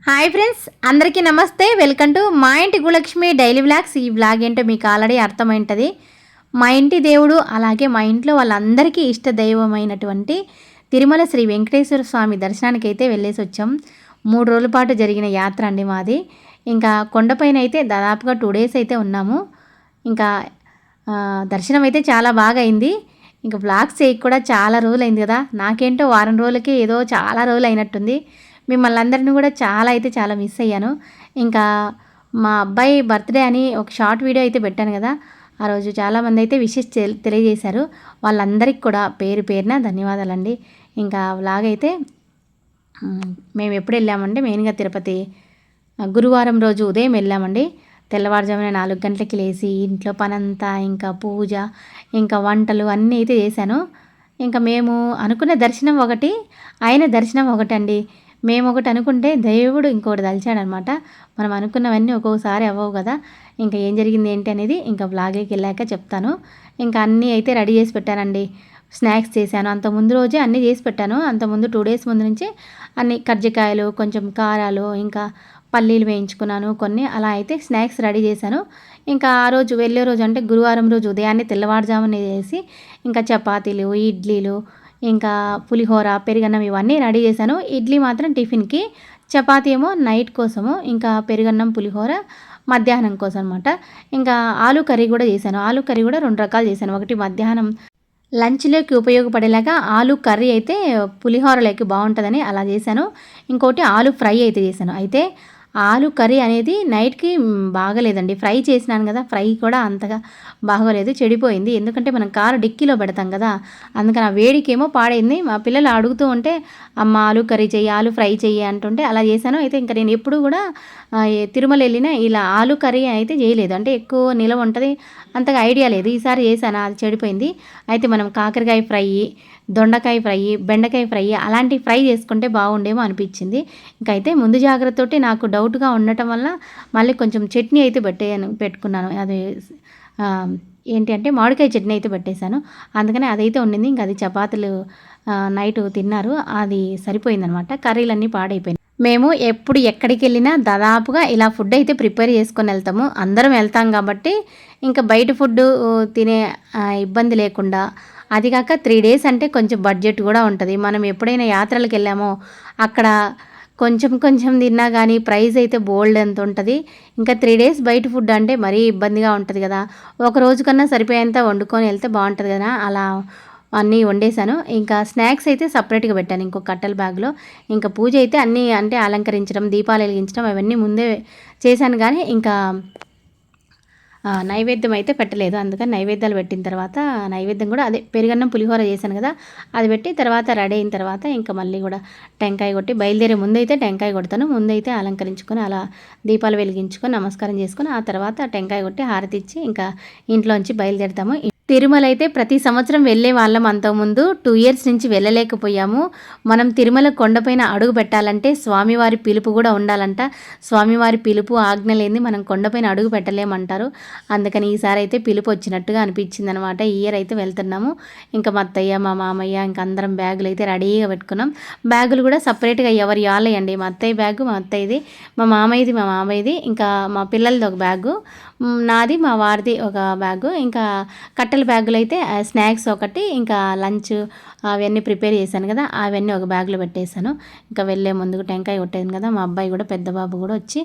Hi friends, అందరికీ నమస్తే. Welcome to మా ఇంటి గులక్ష్మి డైలీ వ్లాగ్స్. ఈ వ్లాగ్ ఏంటో మీకు ఆల్రెడీ అర్థమైంటుంది. మా ఇంటి దేవుడు, అలాగే మా ఇంట్లో వాళ్ళందరికీ ఇష్ట దైవమైనటువంటి తిరుమల శ్రీ వెంకటేశ్వర స్వామి దర్శనానికి అయితే వెళ్ళేసి వచ్చాం. 3 రోజుల పాటు జరిగిన యాత్ర అండి మాది. ఇంకా కొండపైన అయితే దాదాపుగా 2 డేస్ అయితే ఉన్నాము. ఇంకా దర్శనం అయితే చాలా బాగా అయింది. ఇంకా వ్లాగ్స్ చేయక కూడా చాలా రోజులైంది కదా. నాకేంటో వారం రోజులకి ఏదో చాలా రోజులు అయినట్టుంది. మిమ్మల్ని అందరినీ కూడా చాలా మిస్ అయ్యాను. ఇంకా మా అబ్బాయి బర్త్డే అని ఒక షార్ట్ వీడియో అయితే పెట్టాను కదా. ఆ రోజు చాలామంది అయితే విషెస్ తెలియజేశారు. వాళ్ళందరికీ కూడా పేరు పేరున ధన్యవాదాలండి. ఇంకా వ్లాగ్ అయితే మేము ఎప్పుడు వెళ్ళామంటే మెయిన్గా తిరుపతి గురువారం రోజు ఉదయం వెళ్ళామండి. తెల్లవారుజామున 4 గంటలకి లేచి ఇంట్లో పనంతా, ఇంకా పూజ, ఇంకా వంటలు అన్నీ అయితే చేశాను. ఇంకా మేము అనుకున్న దర్శనం ఒకటి, ఆయన దర్శనం ఒకటండి. మేము ఒకటి అనుకుంటే దేవుడు ఇంకొకటి తలిచాడనమాట. మనం అనుకున్నవన్నీ ఒక్కొక్కసారి అవ్వవు కదా. ఇంకా ఏం జరిగింది ఏంటి అనేది ఇంకా బ్లాగ్కి వెళ్ళాక చెప్తాను. ఇంకా అన్నీ అయితే రెడీ చేసి పెట్టానండి. స్నాక్స్ చేశాను. అంత ముందు రోజే అన్నీ చేసి పెట్టాను. అంతకుముందు 2 డేస్ ముందు నుంచి అన్ని కజ్జికాయలు, కొంచెం కారాలు, ఇంకా పల్లీలు వేయించుకున్నాను కొన్ని. అలా అయితే స్నాక్స్ రెడీ చేశాను. ఇంకా ఆ రోజు వెళ్ళే రోజు అంటే గురువారం రోజు ఉదయాన్నే తెల్లవారుజామున చేసి ఇంకా చపాతీలు, ఇడ్లీలు, ఇంకా పులిహోర, పెరుగన్నం ఇవన్నీ రెడీ చేశాను. ఇడ్లీ మాత్రం టిఫిన్కి, చపాతీ ఏమో నైట్ కోసము, ఇంకా పెరుగన్నం, పులిహోర మధ్యాహ్నం కోసం అనమాట. ఇంకా ఆలు కర్రీ కూడా చేశాను. ఆలు కర్రీ కూడా 2 రకాలు చేశాను. ఒకటి మధ్యాహ్నం లంచ్లోకి ఉపయోగపడేలాగా ఆలు కర్రీ అయితే పులిహోరలోకి బాగుంటుందని అలా చేశాను. ఇంకోటి ఆలు ఫ్రై అయితే చేశాను. అయితే ఆలు కర్రీ అనేది నైట్కి బాగలేదండి. ఫ్రై చేసినాను కదా, ఫ్రై కూడా అంతగా బాగోలేదు, చెడిపోయింది. ఎందుకంటే మనం కారు డిక్కీలో పెడతాం కదా, అందుకని ఆ వేడికేమో పాడైంది. మా పిల్లలు అడుగుతూ ఉంటే అమ్మ ఆలు కర్రీ చెయ్యి, ఆలు ఫ్రై చెయ్యి అంటుంటే అలా చేశాను. అయితే ఇంకా నేను ఎప్పుడు కూడా తిరుమల వెళ్ళినా ఇలా ఆలు కర్రీ అయితే చేయలేదు. అంటే ఎక్కువ నిలవ ఉంటుంది, అంతగా ఐడియా లేదు. ఈసారి చేశాను, అది చెడిపోయింది. అయితే మనం కాకరకాయ ఫ్రై, దొండకాయ ఫ్రై, బెండకాయ ఫ్రై అలాంటి ఫ్రై చేసుకుంటే బాగుండేమో అనిపించింది. ఇంకైతే ముందు జాగ్రత్తతోటి నాకు డౌట్గా ఉండటం వల్ల మళ్ళీ కొంచెం చట్నీ అయితే పెట్టుకున్నాను. అది ఏంటి అంటే మామిడికాయ చట్నీ అయితే పెట్టేశాను. అందుకని అదైతే ఉండింది. ఇంకా అది చపాతీలు నైట్ తిన్నారు, అది సరిపోయిందనమాట. కర్రీలన్నీ పాడైపోయినాయి. మేము ఎప్పుడు ఎక్కడికి వెళ్ళినా దాదాపుగా ఇలా ఫుడ్ అయితే ప్రిపేర్ చేసుకొని వెళ్తాము. అందరం వెళ్తాం కాబట్టి ఇంకా బయట ఫుడ్ తినే ఇబ్బంది లేకుండా. అది కాక 3 డేస్ అంటే కొంచెం బడ్జెట్ కూడా ఉంటుంది. మనం ఎప్పుడైనా యాత్రలకు వెళ్ళామో అక్కడ కొంచెం తిన్నా కానీ ప్రైస్ అయితే బోల్డ్ ఎంత ఉంటుంది. ఇంకా 3 డేస్ బయట ఫుడ్ అంటే మరీ ఇబ్బందిగా ఉంటుంది కదా. ఒక రోజు కన్నా సరిపోయేంత వండుకొని వెళ్తే బాగుంటుంది కదా. అలా అన్నీ వండేశాను. ఇంకా స్నాక్స్ అయితే సపరేట్గా పెట్టాను ఇంకో కట్టెల బ్యాగ్లో. ఇంకా పూజ అయితే అన్నీ అంటే అలంకరించడం, దీపాలు వెలిగించడం అవన్నీ ముందే చేశాను. కానీ ఇంకా నైవేద్యం అయితే పెట్టలేదు. అందుకని నైవేద్యాలు పెట్టిన తర్వాత నైవేద్యం కూడా అదే పెరుగన్నం, పులిహోర చేశాను కదా, అది పెట్టి తర్వాత రెడీ అయిన తర్వాత ఇంకా మళ్ళీ కూడా టెంకాయ కొట్టి బయలుదేరే ముందైతే టెంకాయ కొడతాను. ముందైతే అలంకరించుకొని అలా దీపాలు వెలిగించుకొని నమస్కారం చేసుకొని ఆ తర్వాత టెంకాయ కొట్టి హారతి ఇచ్చి ఇంకా ఇంట్లోంచి బయలుదేరుతాము. తిరుమల అయితే ప్రతి సంవత్సరం వెళ్ళే వాళ్ళం. అంతకుముందు 2 ఇయర్స్ నుంచి వెళ్ళలేకపోయాము. మనం తిరుమల కొండపైన అడుగు పెట్టాలంటే స్వామివారి పిలుపు కూడా ఉండాలంట. స్వామివారి పిలుపు ఆజ్ఞ లేనిది మనం కొండపైన అడుగు పెట్టలేమంటారు. అందుకని ఈసారి అయితే పిలుపు వచ్చినట్టుగా అనిపించింది అనమాట. ఈ ఇయర్ అయితే వెళ్తున్నాము. ఇంకా మా అత్తయ్య, మా మామయ్య, ఇంకా అందరం బ్యాగులు అయితే రెడీగా పెట్టుకున్నాం. బ్యాగులు కూడా సపరేట్గా ఎవరి వాళ్ళయండి. మా అత్తయ్య బ్యాగు మా అత్తయ్యది, మా మామయ్యది, ఇంకా మా పిల్లలది ఒక బ్యాగు, నాది మా వారిది ఒక బ్యాగు, ఇంకా కట్టెల బ్యాగులు అయితే స్నాక్స్ ఒకటి, ఇంకా లంచ్ అవన్నీ ప్రిపేర్ చేశాను కదా, అవన్నీ ఒక బ్యాగ్లో పెట్టేశాను. ఇంకా వెళ్ళే ముందుకు టెంకాయ కొట్టేది కదా. మా అబ్బాయి కూడా పెద్ద బాబు కూడా వచ్చి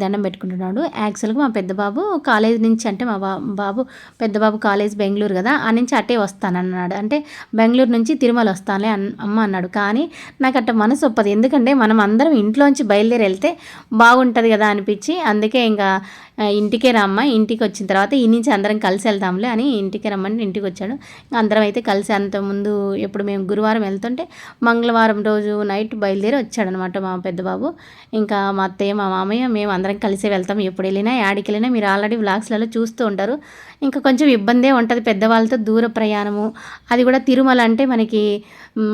దండం పెట్టుకుంటున్నాడు. యాక్చువల్గా మా పెద్ద బాబు కాలేజ్ నుంచి అంటే మా బాబు పెద్ద బాబు కాలేజ్ బెంగళూరు కదా, ఆ నుంచి అట్టే వస్తానన్నాడు. అంటే బెంగళూరు నుంచి తిరుమల వస్తానులే అమ్మ అన్నాడు. కానీ నాకు అట్ట మనసు ఒప్పదు. ఎందుకంటే మనం అందరం ఇంట్లోంచి బయలుదేరి వెళ్తే బాగుంటుంది కదా అనిపించి, అందుకే ఇంకా ఇంటికే రమ్మ, ఇంటికి వచ్చిన తర్వాత ఈ నుంచి అందరం కలిసి వెళ్దాంలే అని ఇంటికి రమ్మని ఇంటికి వచ్చాడు. అందరం అయితే కలిసి అంతకుముందు ఎప్పుడు మేము గురువారం వెళ్తుంటే మంగళవారం రోజు నైట్ బయలుదేరి వచ్చాడనమాట మా పెద్ద బాబు. ఇంకా మా అత్తయ్య, మా మామయ్య, మేము అందరం కలిసే వెళ్తాం. ఎప్పుడు వెళ్ళినా యాడికి వెళ్ళినా మీరు ఆల్రెడీ వ్లాగ్స్లలో చూస్తూ ఉంటారు. ఇంకా కొంచెం ఇబ్బందే ఉంటుంది పెద్దవాళ్ళతో దూర ప్రయాణము. అది కూడా తిరుమల అంటే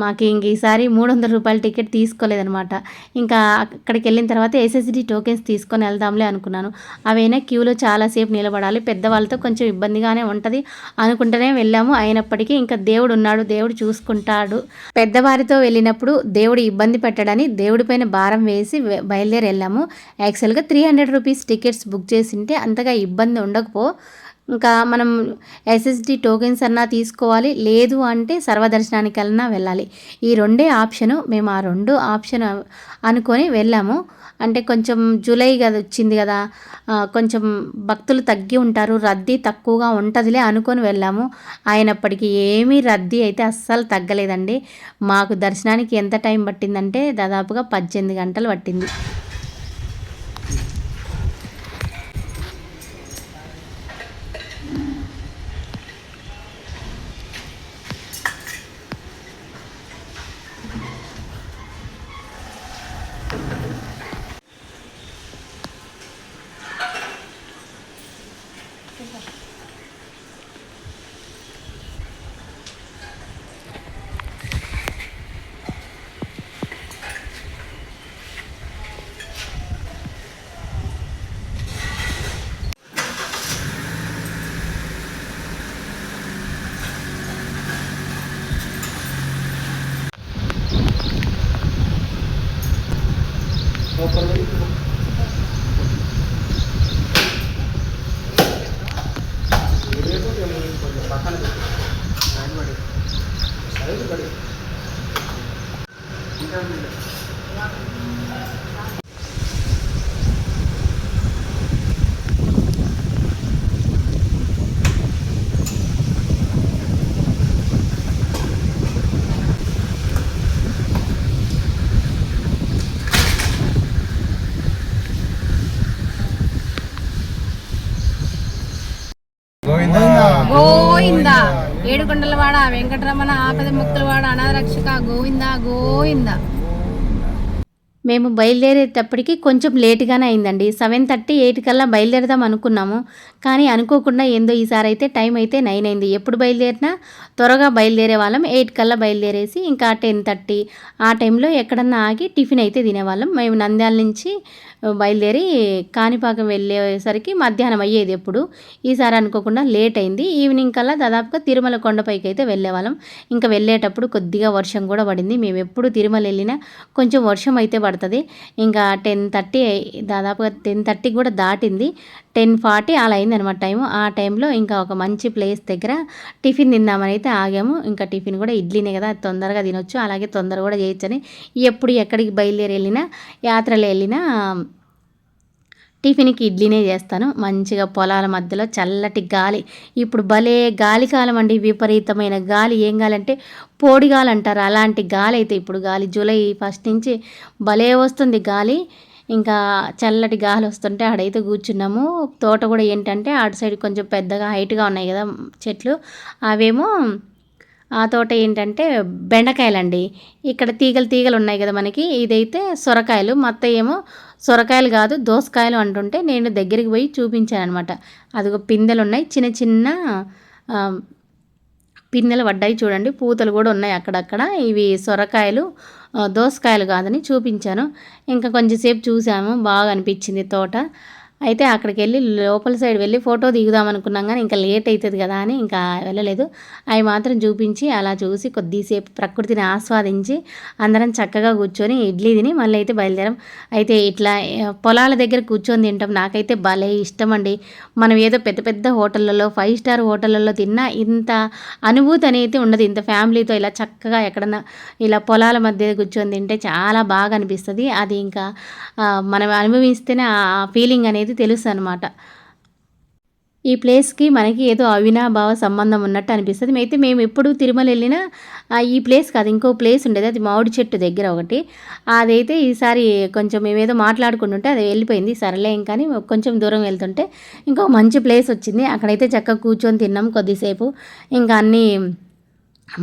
మాకు ఇంక ఈసారి 300 రూపాయల టికెట్ తీసుకోలేదనమాట. ఇంకా అక్కడికి వెళ్ళిన తర్వాత ఎస్ఎస్డి టోకెన్స్ తీసుకొని వెళ్దాంలే అనుకున్నాను. అవైనా క్యూలో చాలా చాలాసేపు నిలబడాలి, పెద్దవాళ్ళతో కొంచెం ఇబ్బందిగానే ఉంటుంది అనుకుంటూనే వెళ్ళాము. అయినప్పటికీ ఇంకా దేవుడు ఉన్నాడు, దేవుడు చూసుకుంటాడు. పెద్దవారితో వెళ్ళినప్పుడు దేవుడు ఇబ్బంది పెట్టడని దేవుడి పైన భారం వేసి బయలుదేరి వెళ్ళాము. యాక్చువల్గా 300 రూపీస్ టికెట్స్ బుక్ చేసింటే అంతగా ఇబ్బంది ఉండకపో, ఇంకా మనం ఎస్ఎస్డి టోకెన్స్ అన్నా తీసుకోవాలి, లేదు అంటే సర్వదర్శనానికన్నా వెళ్ళాలి. ఈ రెండే ఆప్షను. మేము ఆ రెండు ఆప్షన్ అనుకొని వెళ్ళాము. అంటే కొంచెం జూలై కదా వచ్చింది కదా, కొంచెం భక్తులు తగ్గి ఉంటారు, రద్దీ తక్కువగా ఉంటుందిలే అనుకొని వెళ్ళాము. అయినప్పటికీ ఏమీ రద్దీ అయితే అస్సలు తగ్గలేదండి. మాకు దర్శనానికి ఎంత టైం పట్టిందంటే దాదాపుగా 18 గంటలు పట్టింది. గోవింద ఏడుకొండలవాడ వెంకటరమణ ఆపద ముక్తులవాడ అనాథరక్షక గోవింద గోవింద. మేము బయలుదేరేటప్పటికి కొంచెం లేట్గానే అయిందండి. 7:30, 8 కల్లా బయలుదేరదాం అనుకున్నాము. కానీ అనుకోకుండా ఏందో ఈసారి అయితే టైం అయితే 9 అయింది. ఎప్పుడు బయలుదేరినా త్వరగా బయలుదేరే వాళ్ళం. 8 కల్లా బయలుదేరేసి ఇంకా 10:30 ఆ టైంలో ఎక్కడన్నా ఆగి టిఫిన్ అయితే తినేవాళ్ళం. మేము నంద్యాల నుంచి బయలుదేరి కాణిపాకం వెళ్ళేసరికి మధ్యాహ్నం అయ్యేది ఎప్పుడు. ఈసారి అనుకోకుండా లేట్ అయింది. ఈవినింగ్ కల్లా దాదాపుగా తిరుమల కొండపైకి అయితే వెళ్ళేవాళ్ళం. ఇంకా వెళ్ళేటప్పుడు కొద్దిగా వర్షం కూడా పడింది. మేము ఎప్పుడు తిరుమల వెళ్ళినా కొంచెం వర్షం అయితే పడుతుంది. ఇంకా 10:30 దాదాపుగా 10:30 కూడా దాటింది. 10:40 అలా అయిందనమాట టైము. ఆ టైంలో ఇంకా ఒక మంచి ప్లేస్ దగ్గర టిఫిన్ తిందామని అయితే ఆగాము. ఇంకా టిఫిన్ కూడా ఇడ్లీనే కదా, తొందరగా తినొచ్చు, అలాగే తొందర కూడా చేయొచ్చని ఎప్పుడు ఎక్కడికి బయలుదేరి వెళ్ళినా, యాత్రలు వెళ్ళినా టిఫిన్కి ఇడ్లీనే చేస్తాను. మంచిగా పొలాల మధ్యలో చల్లటి గాలి, ఇప్పుడు భలే గాలి కాలం అండి, విపరీతమైన గాలి. ఏం గాలి అంటే పోడి గాలి అంటారు, అలాంటి గాలి అయితే ఇప్పుడు గాలి జూలై 1 నుంచి భలే వస్తుంది గాలి. ఇంకా చల్లటి గాలి వస్తుంటే ఆడైతే కూర్చున్నాము. తోట కూడా ఏంటంటే అటు సైడ్ కొంచెం పెద్దగా హైట్గా ఉన్నాయి కదా చెట్లు, అవేమో ఆ తోట ఏంటంటే బెండకాయలండి. ఇక్కడ తీగలు తీగలు ఉన్నాయి కదా మనకి, ఇదైతే సొరకాయలు. మా అత్తయ్య ఏమో సొరకాయలు కాదు దోసకాయలు అంటుంటే నేను దగ్గరికి పోయి చూపించాను అనమాట. అదిగో పిందెలు ఉన్నాయి, చిన్న చిన్న పిందెలు పడ్డాయి చూడండి, పూతలు కూడా ఉన్నాయి అక్కడక్కడ. ఇవి సొరకాయలు, దోసకాయలు కాదని చూపించాను. ఇంకా కొంచెంసేపు చూసాము, బాగా అనిపించింది తోట. అయితే అక్కడికి వెళ్ళి లోపల సైడ్ వెళ్ళి ఫోటో దిగుదాం అనుకున్నాం, కానీ ఇంకా లేట్ అవుతుంది కదా అని ఇంకా వెళ్ళలేదు. అవి మాత్రం చూపించి అలా చూసి కొద్దిసేపు ప్రకృతిని ఆస్వాదించి అందరం చక్కగా కూర్చొని ఇడ్లీ తిని మళ్ళీ అయితే బయలుదేరాం. అయితే ఇట్లా పొలాల దగ్గర కూర్చొని తింటాం నాకైతే భలే ఇష్టం అండి. మనం ఏదో పెద్ద పెద్ద హోటళ్ళలో 5 స్టార్ హోటళ్ళలో తిన్నా ఇంత అనుభూతి అనేది ఉండదు. ఇంత ఫ్యామిలీతో ఇలా చక్కగా ఎక్కడన్నా ఇలా పొలాల మధ్య కూర్చొని తింటే చాలా బాగా అనిపిస్తుంది. అది ఇంకా మనం అనుభవిస్తేనే ఆ ఫీలింగ్ అనేది తెలుసు అనమాట. ఈ ప్లేస్కి మనకి ఏదో అవినాభావ సంబంధం ఉన్నట్టు అనిపిస్తుంది. అయితే మేము ఎప్పుడు తిరుమల వెళ్ళినా ఈ ప్లేస్ కాదు, ఇంకో ప్లేస్ ఉండేది, అది మామిడి చెట్టు దగ్గర ఒకటి. అదైతే ఈసారి కొంచెం మేమేదో మాట్లాడుకుంటుంటే అది వెళ్ళిపోయింది. సరేలే కానీ కొంచెం దూరం వెళ్తుంటే ఇంకో మంచి ప్లేస్ వచ్చింది. అక్కడైతే చక్కగా కూర్చొని తిన్నాం కొద్దిసేపు. ఇంకా అన్నీ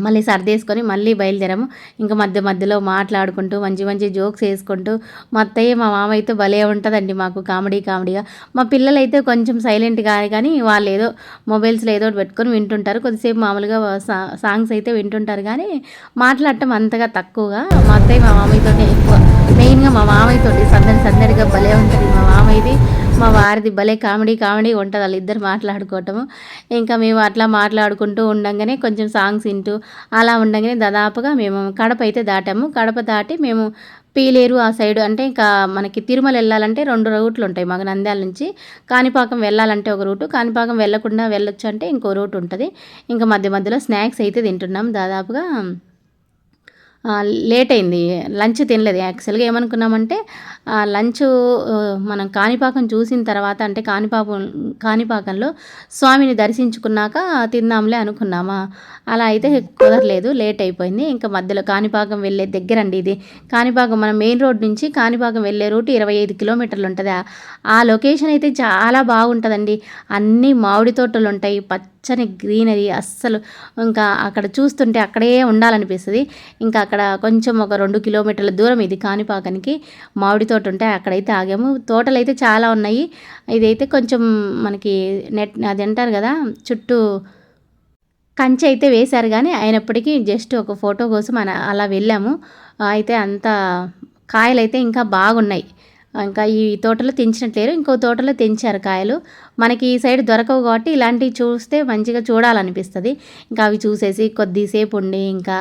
మళ్ళీ సర్దేసుకొని మళ్ళీ బయలుదేరాము. ఇంకా మధ్య మధ్యలో మాట్లాడుకుంటూ మంచి మంచి జోక్స్ వేసుకుంటూ మా అత్తయ్య మా మామయ్యతో భలే ఉంటుందండి మాకు కామెడీగా. మా పిల్లలైతే కొంచెం సైలెంట్గా కానీ వాళ్ళు ఏదో మొబైల్స్లో ఏదో పెట్టుకొని వింటుంటారు. కొద్దిసేపు మామూలుగా సాంగ్స్ అయితే వింటుంటారు, కానీ మాట్లాడటం అంతగా తక్కువగా. మా అత్తయ్య మా మామయ్యతోనే ఎక్కువ మెయిన్గా మా మామయ్యతోటి సందడిగా భలే ఉంటుంది. మా మామయ్యది మా వారిది భలే కామెడీ ఉంటుంది వాళ్ళిద్దరు మాట్లాడుకోవటము. ఇంకా మేము అట్లా మాట్లాడుకుంటూ ఉండంగానే కొంచెం సాంగ్స్ వింటూ అలా ఉండంగానే దాదాపుగా మేము కడప అయితే దాటాము. కడప దాటి మేము పీలేరు ఆ సైడు అంటే ఇంకా మనకి తిరుమల వెళ్ళాలంటే 2 రూట్లు ఉంటాయి. మాకు నంద్యాల నుంచి కాణిపాకం వెళ్ళాలంటే ఒక రూటు, కాణిపాకం వెళ్ళకుండా వెళ్ళొచ్చు అంటే ఇంకో రూట్ ఉంటుంది. ఇంకా మధ్యలో స్నాక్స్ అయితే తింటున్నాం. దాదాపుగా లేట్ అయింది. లంచ్ తినలేదు. యాక్చువల్‌గా ఏమనుకున్నామంటే లంచు మనం కాణిపాకం చూసిన తర్వాత అంటే కాణిపాకంలో స్వామిని దర్శించుకున్నాక తిందాంలే అనుకున్నామా. అలా అయితే కుదరలేదు. లేట్ అయిపోయింది. ఇంకా మధ్యలో కాణిపాకం వెళ్ళే దగ్గరండి ఇది. కాణిపాకం మన మెయిన్ రోడ్ నుంచి కాణిపాకం వెళ్ళే రూట్ 25 కిలోమీటర్లు ఉంటది. ఆ లొకేషన్ అయితే చాలా బాగుంటదండి. అన్నీ మామిడి తోటలుంటాయి. పచ్చని గ్రీనరీ అస్సలు ఇంకా అక్కడ చూస్తుంటే అక్కడే ఉండాలనిపిస్తది. ఇంకా అక్కడ కొంచెం ఒక 2 కిలోమీటర్ల దూరం ఇది కాణిపాకానికి మామిడి తోట ఉంటే అక్కడైతే ఆగాము. తోటలైతే చాలా ఉన్నాయి. ఇదైతే కొంచెం మనకి అది అంటారు కదా చుట్టూ కంచె అయితే వేశారు కానీ అయినప్పటికీ జస్ట్ ఒక ఫోటో కోసం అలా వెళ్ళాము. అయితే అంత కాయలైతే ఇంకా బాగున్నాయి. ఇంకా ఈ తోటలో తెంచినట్లేరు. ఇంకో తోటలో తెంచారు కాయలు. మనకి ఈ సైడ్ దొరకవు కాబట్టి ఇలాంటివి చూస్తే మంచిగా చూడాలనిపిస్తుంది. ఇంకా అవి చూసేసి కొద్దిసేపు ఉండి ఇంకా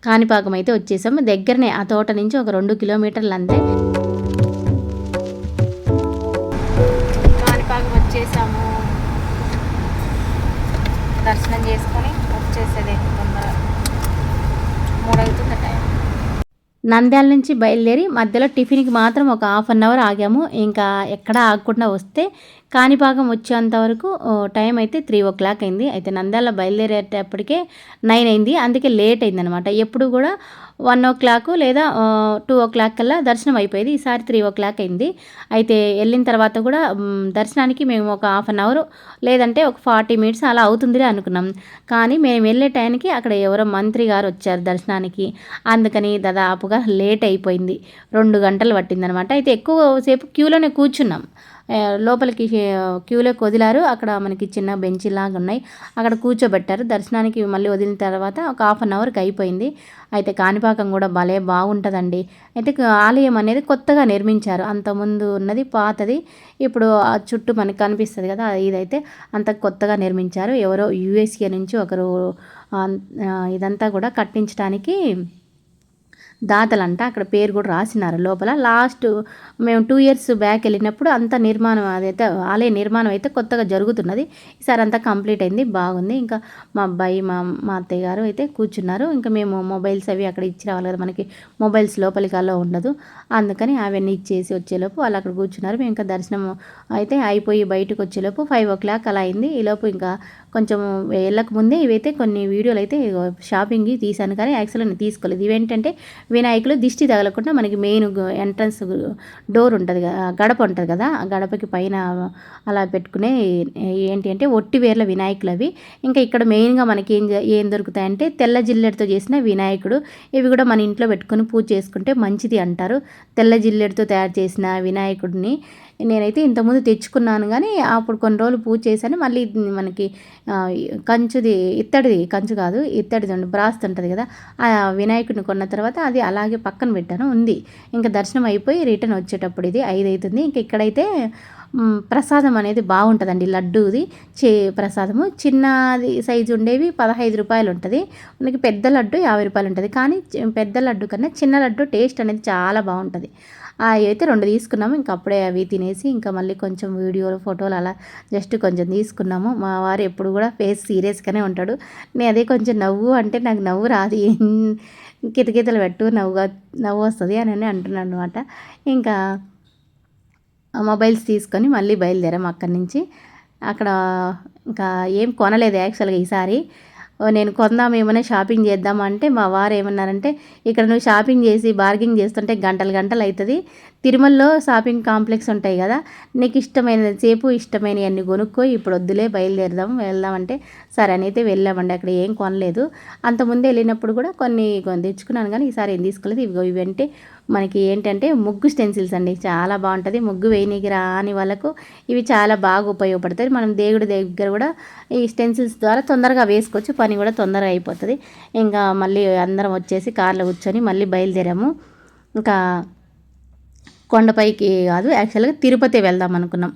కాణిపాకం అయితే వచ్చేసాము. దగ్గరనే ఆ తోట నుంచి ఒక 2 కిలోమీటర్లు అంతే. కాణిపాకం వచ్చేసాము. దర్శనం చేసుకొని వచ్చేసేది తొందరగా 3 అవుతుంది టైం. నంద్యాల నుంచి బయలుదేరి మధ్యలో టిఫిన్కి మాత్రం ఒక హాఫ్ అన్ అవర్ ఆగాము. ఇంకా ఎక్కడ ఆగకుండా వస్తే కాణిపాకం వచ్చేంత వరకు టైం అయితే 3:00 అయింది. అయితే నంద్యాల బయలుదేరేటప్పటికే 9 అయింది. అందుకే లేట్ అయిందనమాట. ఎప్పుడు కూడా 1:00 లేదా 2:00 కల్లా దర్శనం అయిపోయేది. ఈసారి 3:00 అయింది. అయితే వెళ్ళిన తర్వాత కూడా దర్శనానికి మేము ఒక హాఫ్ అన్ అవర్ లేదంటే ఒక 40 మినిట్స్ అలా అవుతుందిలే అనుకున్నాం. కానీ మేము వెళ్ళే టైంకి అక్కడ ఎవరో మంత్రి గారు వచ్చారు దర్శనానికి. అందుకని దాదాపుగా లేట్ అయిపోయింది. 2 గంటలు పట్టిందనమాట. అయితే ఎక్కువ సేపు క్యూలోనే కూర్చున్నాం. లోపలికి క్యూలోకి వదిలారు. అక్కడ మనకి చిన్న బెంచీలాగా ఉన్నాయి. అక్కడ కూర్చోబెట్టారు. దర్శనానికి మళ్ళీ వదిలిన తర్వాత ఒక హాఫ్ అన్ అవర్కి అయిపోయింది. అయితే కాణిపాకం కూడా భలే బాగుంటుందండి. అయితే ఆలయం అనేది కొత్తగా నిర్మించారు. అంతకుముందు ఉన్నది పాతది. ఇప్పుడు ఆ చుట్టూ మనకి కనిపిస్తుంది కదా, ఇదైతే అంత కొత్తగా నిర్మించారు. ఎవరో యూఎస్ఏ నుంచి ఒకరు ఇదంతా కూడా కట్టించడానికి దాతలంట. అక్కడ పేరు కూడా రాసినారు లోపల. లాస్ట్ మేము 2 ఇయర్స్ బ్యాక్ వెళ్ళినప్పుడు అంత నిర్మాణం అదైతే ఆలయ నిర్మాణం అయితే కొత్తగా జరుగుతున్నది. ఈసారి అంతా కంప్లీట్ అయింది. బాగుంది. ఇంకా మా అబ్బాయి మా అత్తయ్య గారు అయితే కూర్చున్నారు. ఇంకా మేము మొబైల్స్ అవి అక్కడ ఇచ్చి రావాలి కదా, మనకి మొబైల్స్ లోపలికి అలా ఉండదు. అందుకని అవన్నీ ఇచ్చేసి వచ్చేలోపు వాళ్ళు అక్కడ కూర్చున్నారు. మేము ఇంకా దర్శనం అయితే అయిపోయి బయటకు వచ్చేలోపు 5:00 అలా అయింది. ఈలోపు ఇంకా కొంచెం వెళ్ళక ముందే ఇవైతే కొన్ని వీడియోలు అయితే షాపింగ్కి తీశాను కానీ యాక్చువల్గా నేను తీసుకోలేదు. ఇవేంటంటే వినాయకులు దిష్టి తగలకుండా మనకి మెయిన్ ఎంట్రన్స్ డోర్ ఉంటుంది కదా, గడప ఉంటుంది కదా, ఆ గడపకి పైన అలా పెట్టుకునే ఏంటి అంటే ఒట్టి వేర్ల వినాయకులు అవి. ఇంకా ఇక్కడ మెయిన్గా మనకి ఏం దొరుకుతాయంటే తెల్ల జిల్లెడతో చేసిన వినాయకుడు. ఇవి కూడా మన ఇంట్లో పెట్టుకొని పూజ చేసుకుంటే మంచిది అంటారు. తెల్ల జిల్లెడతో తయారు చేసిన వినాయకుడిని నేనైతే ఇంతకుముందు తెచ్చుకున్నాను కానీ అప్పుడు కొన్ని రోజులు పూజ చేశాను. మళ్ళీ మనకి కంచుది ఇత్తడిది, కంచు కాదు ఇత్తడిది బ్రాస్ ఉంటుంది కదా, ఆ వినాయకుడిని కొన్న తర్వాత అది అలాగే పక్కన పెట్టాను ఉంది. ఇంకా దర్శనం అయిపోయి రిటర్న్ వచ్చేటప్పుడు ఇది 5 అవుతుంది. ఇంక ఇక్కడైతే ప్రసాదం అనేది బాగుంటుందండి. లడ్డూది ప్రసాదము చిన్నది సైజు ఉండేవి 15 రూపాయలు ఉంటుంది. మనకి పెద్ద లడ్డు 50 రూపాయలు ఉంటుంది. కానీ పెద్ద లడ్డు కన్నా చిన్న లడ్డు టేస్ట్ అనేది చాలా బాగుంటుంది. అవి అయితే 2 తీసుకున్నాము. ఇంక అప్పుడే అవి తినేసి ఇంకా మళ్ళీ కొంచెం వీడియోలు ఫోటోలు అలా జస్ట్ కొంచెం తీసుకున్నాము. మా వారు ఎప్పుడు కూడా ఫేస్ సీరియస్గానే ఉంటాడు. నేను అదే కొంచెం నవ్వు అంటే నాకు నవ్వు రాదు, కితకితలు పెట్టు నవ్వు వస్తుంది అని అంటున్నాను అనమాట. ఇంకా మొబైల్స్ తీసుకొని మళ్ళీ బయలుదేరాము అక్కడి నుంచి. అక్కడ ఇంకా ఏం కొనలేదు యాక్చువల్గా ఈసారి. నేను కొందాం ఏమైనా షాపింగ్ చేద్దామంటే మా వారు ఏమన్నారంటే, ఇక్కడ నువ్వు షాపింగ్ చేసి బార్గింగ్ చేస్తుంటే గంటలు అవుతుంది. తిరుమలలో షాపింగ్ కాంప్లెక్స్ ఉంటాయి కదా, నీకు ఇష్టమైనవి అన్నీ కొనుక్కో, ఇప్పుడు వద్దులే వెళ్దామంటే సరే అని అయితే వెళ్ళామండి. అక్కడ ఏం కొనలేదు. అంతకుముందే వెళ్ళినప్పుడు కూడా కొన్ని తెచ్చుకున్నాను కానీ ఈసారి ఏం తీసుకోలేదు. ఇవంటే మనకి ఏంటంటే ముగ్గు స్టెన్సిల్స్ అండి, చాలా బాగుంటుంది. ముగ్గు వేయనీకి రాని వాళ్ళకు ఇవి చాలా బాగా ఉపయోగపడతాయి. మనం దేవుడి దగ్గర కూడా ఈ స్టెన్సిల్స్ ద్వారా తొందరగా వేసుకోవచ్చు, పని కూడా తొందరగా అయిపోతుంది. ఇంకా మళ్ళీ అందరం వచ్చేసి కార్లో కూర్చొని మళ్ళీ బయలుదేరాము. ఇంకా కొండపైకి కాదు, యాక్చువల్గా తిరుపతి వెళ్దాం అనుకున్నాం.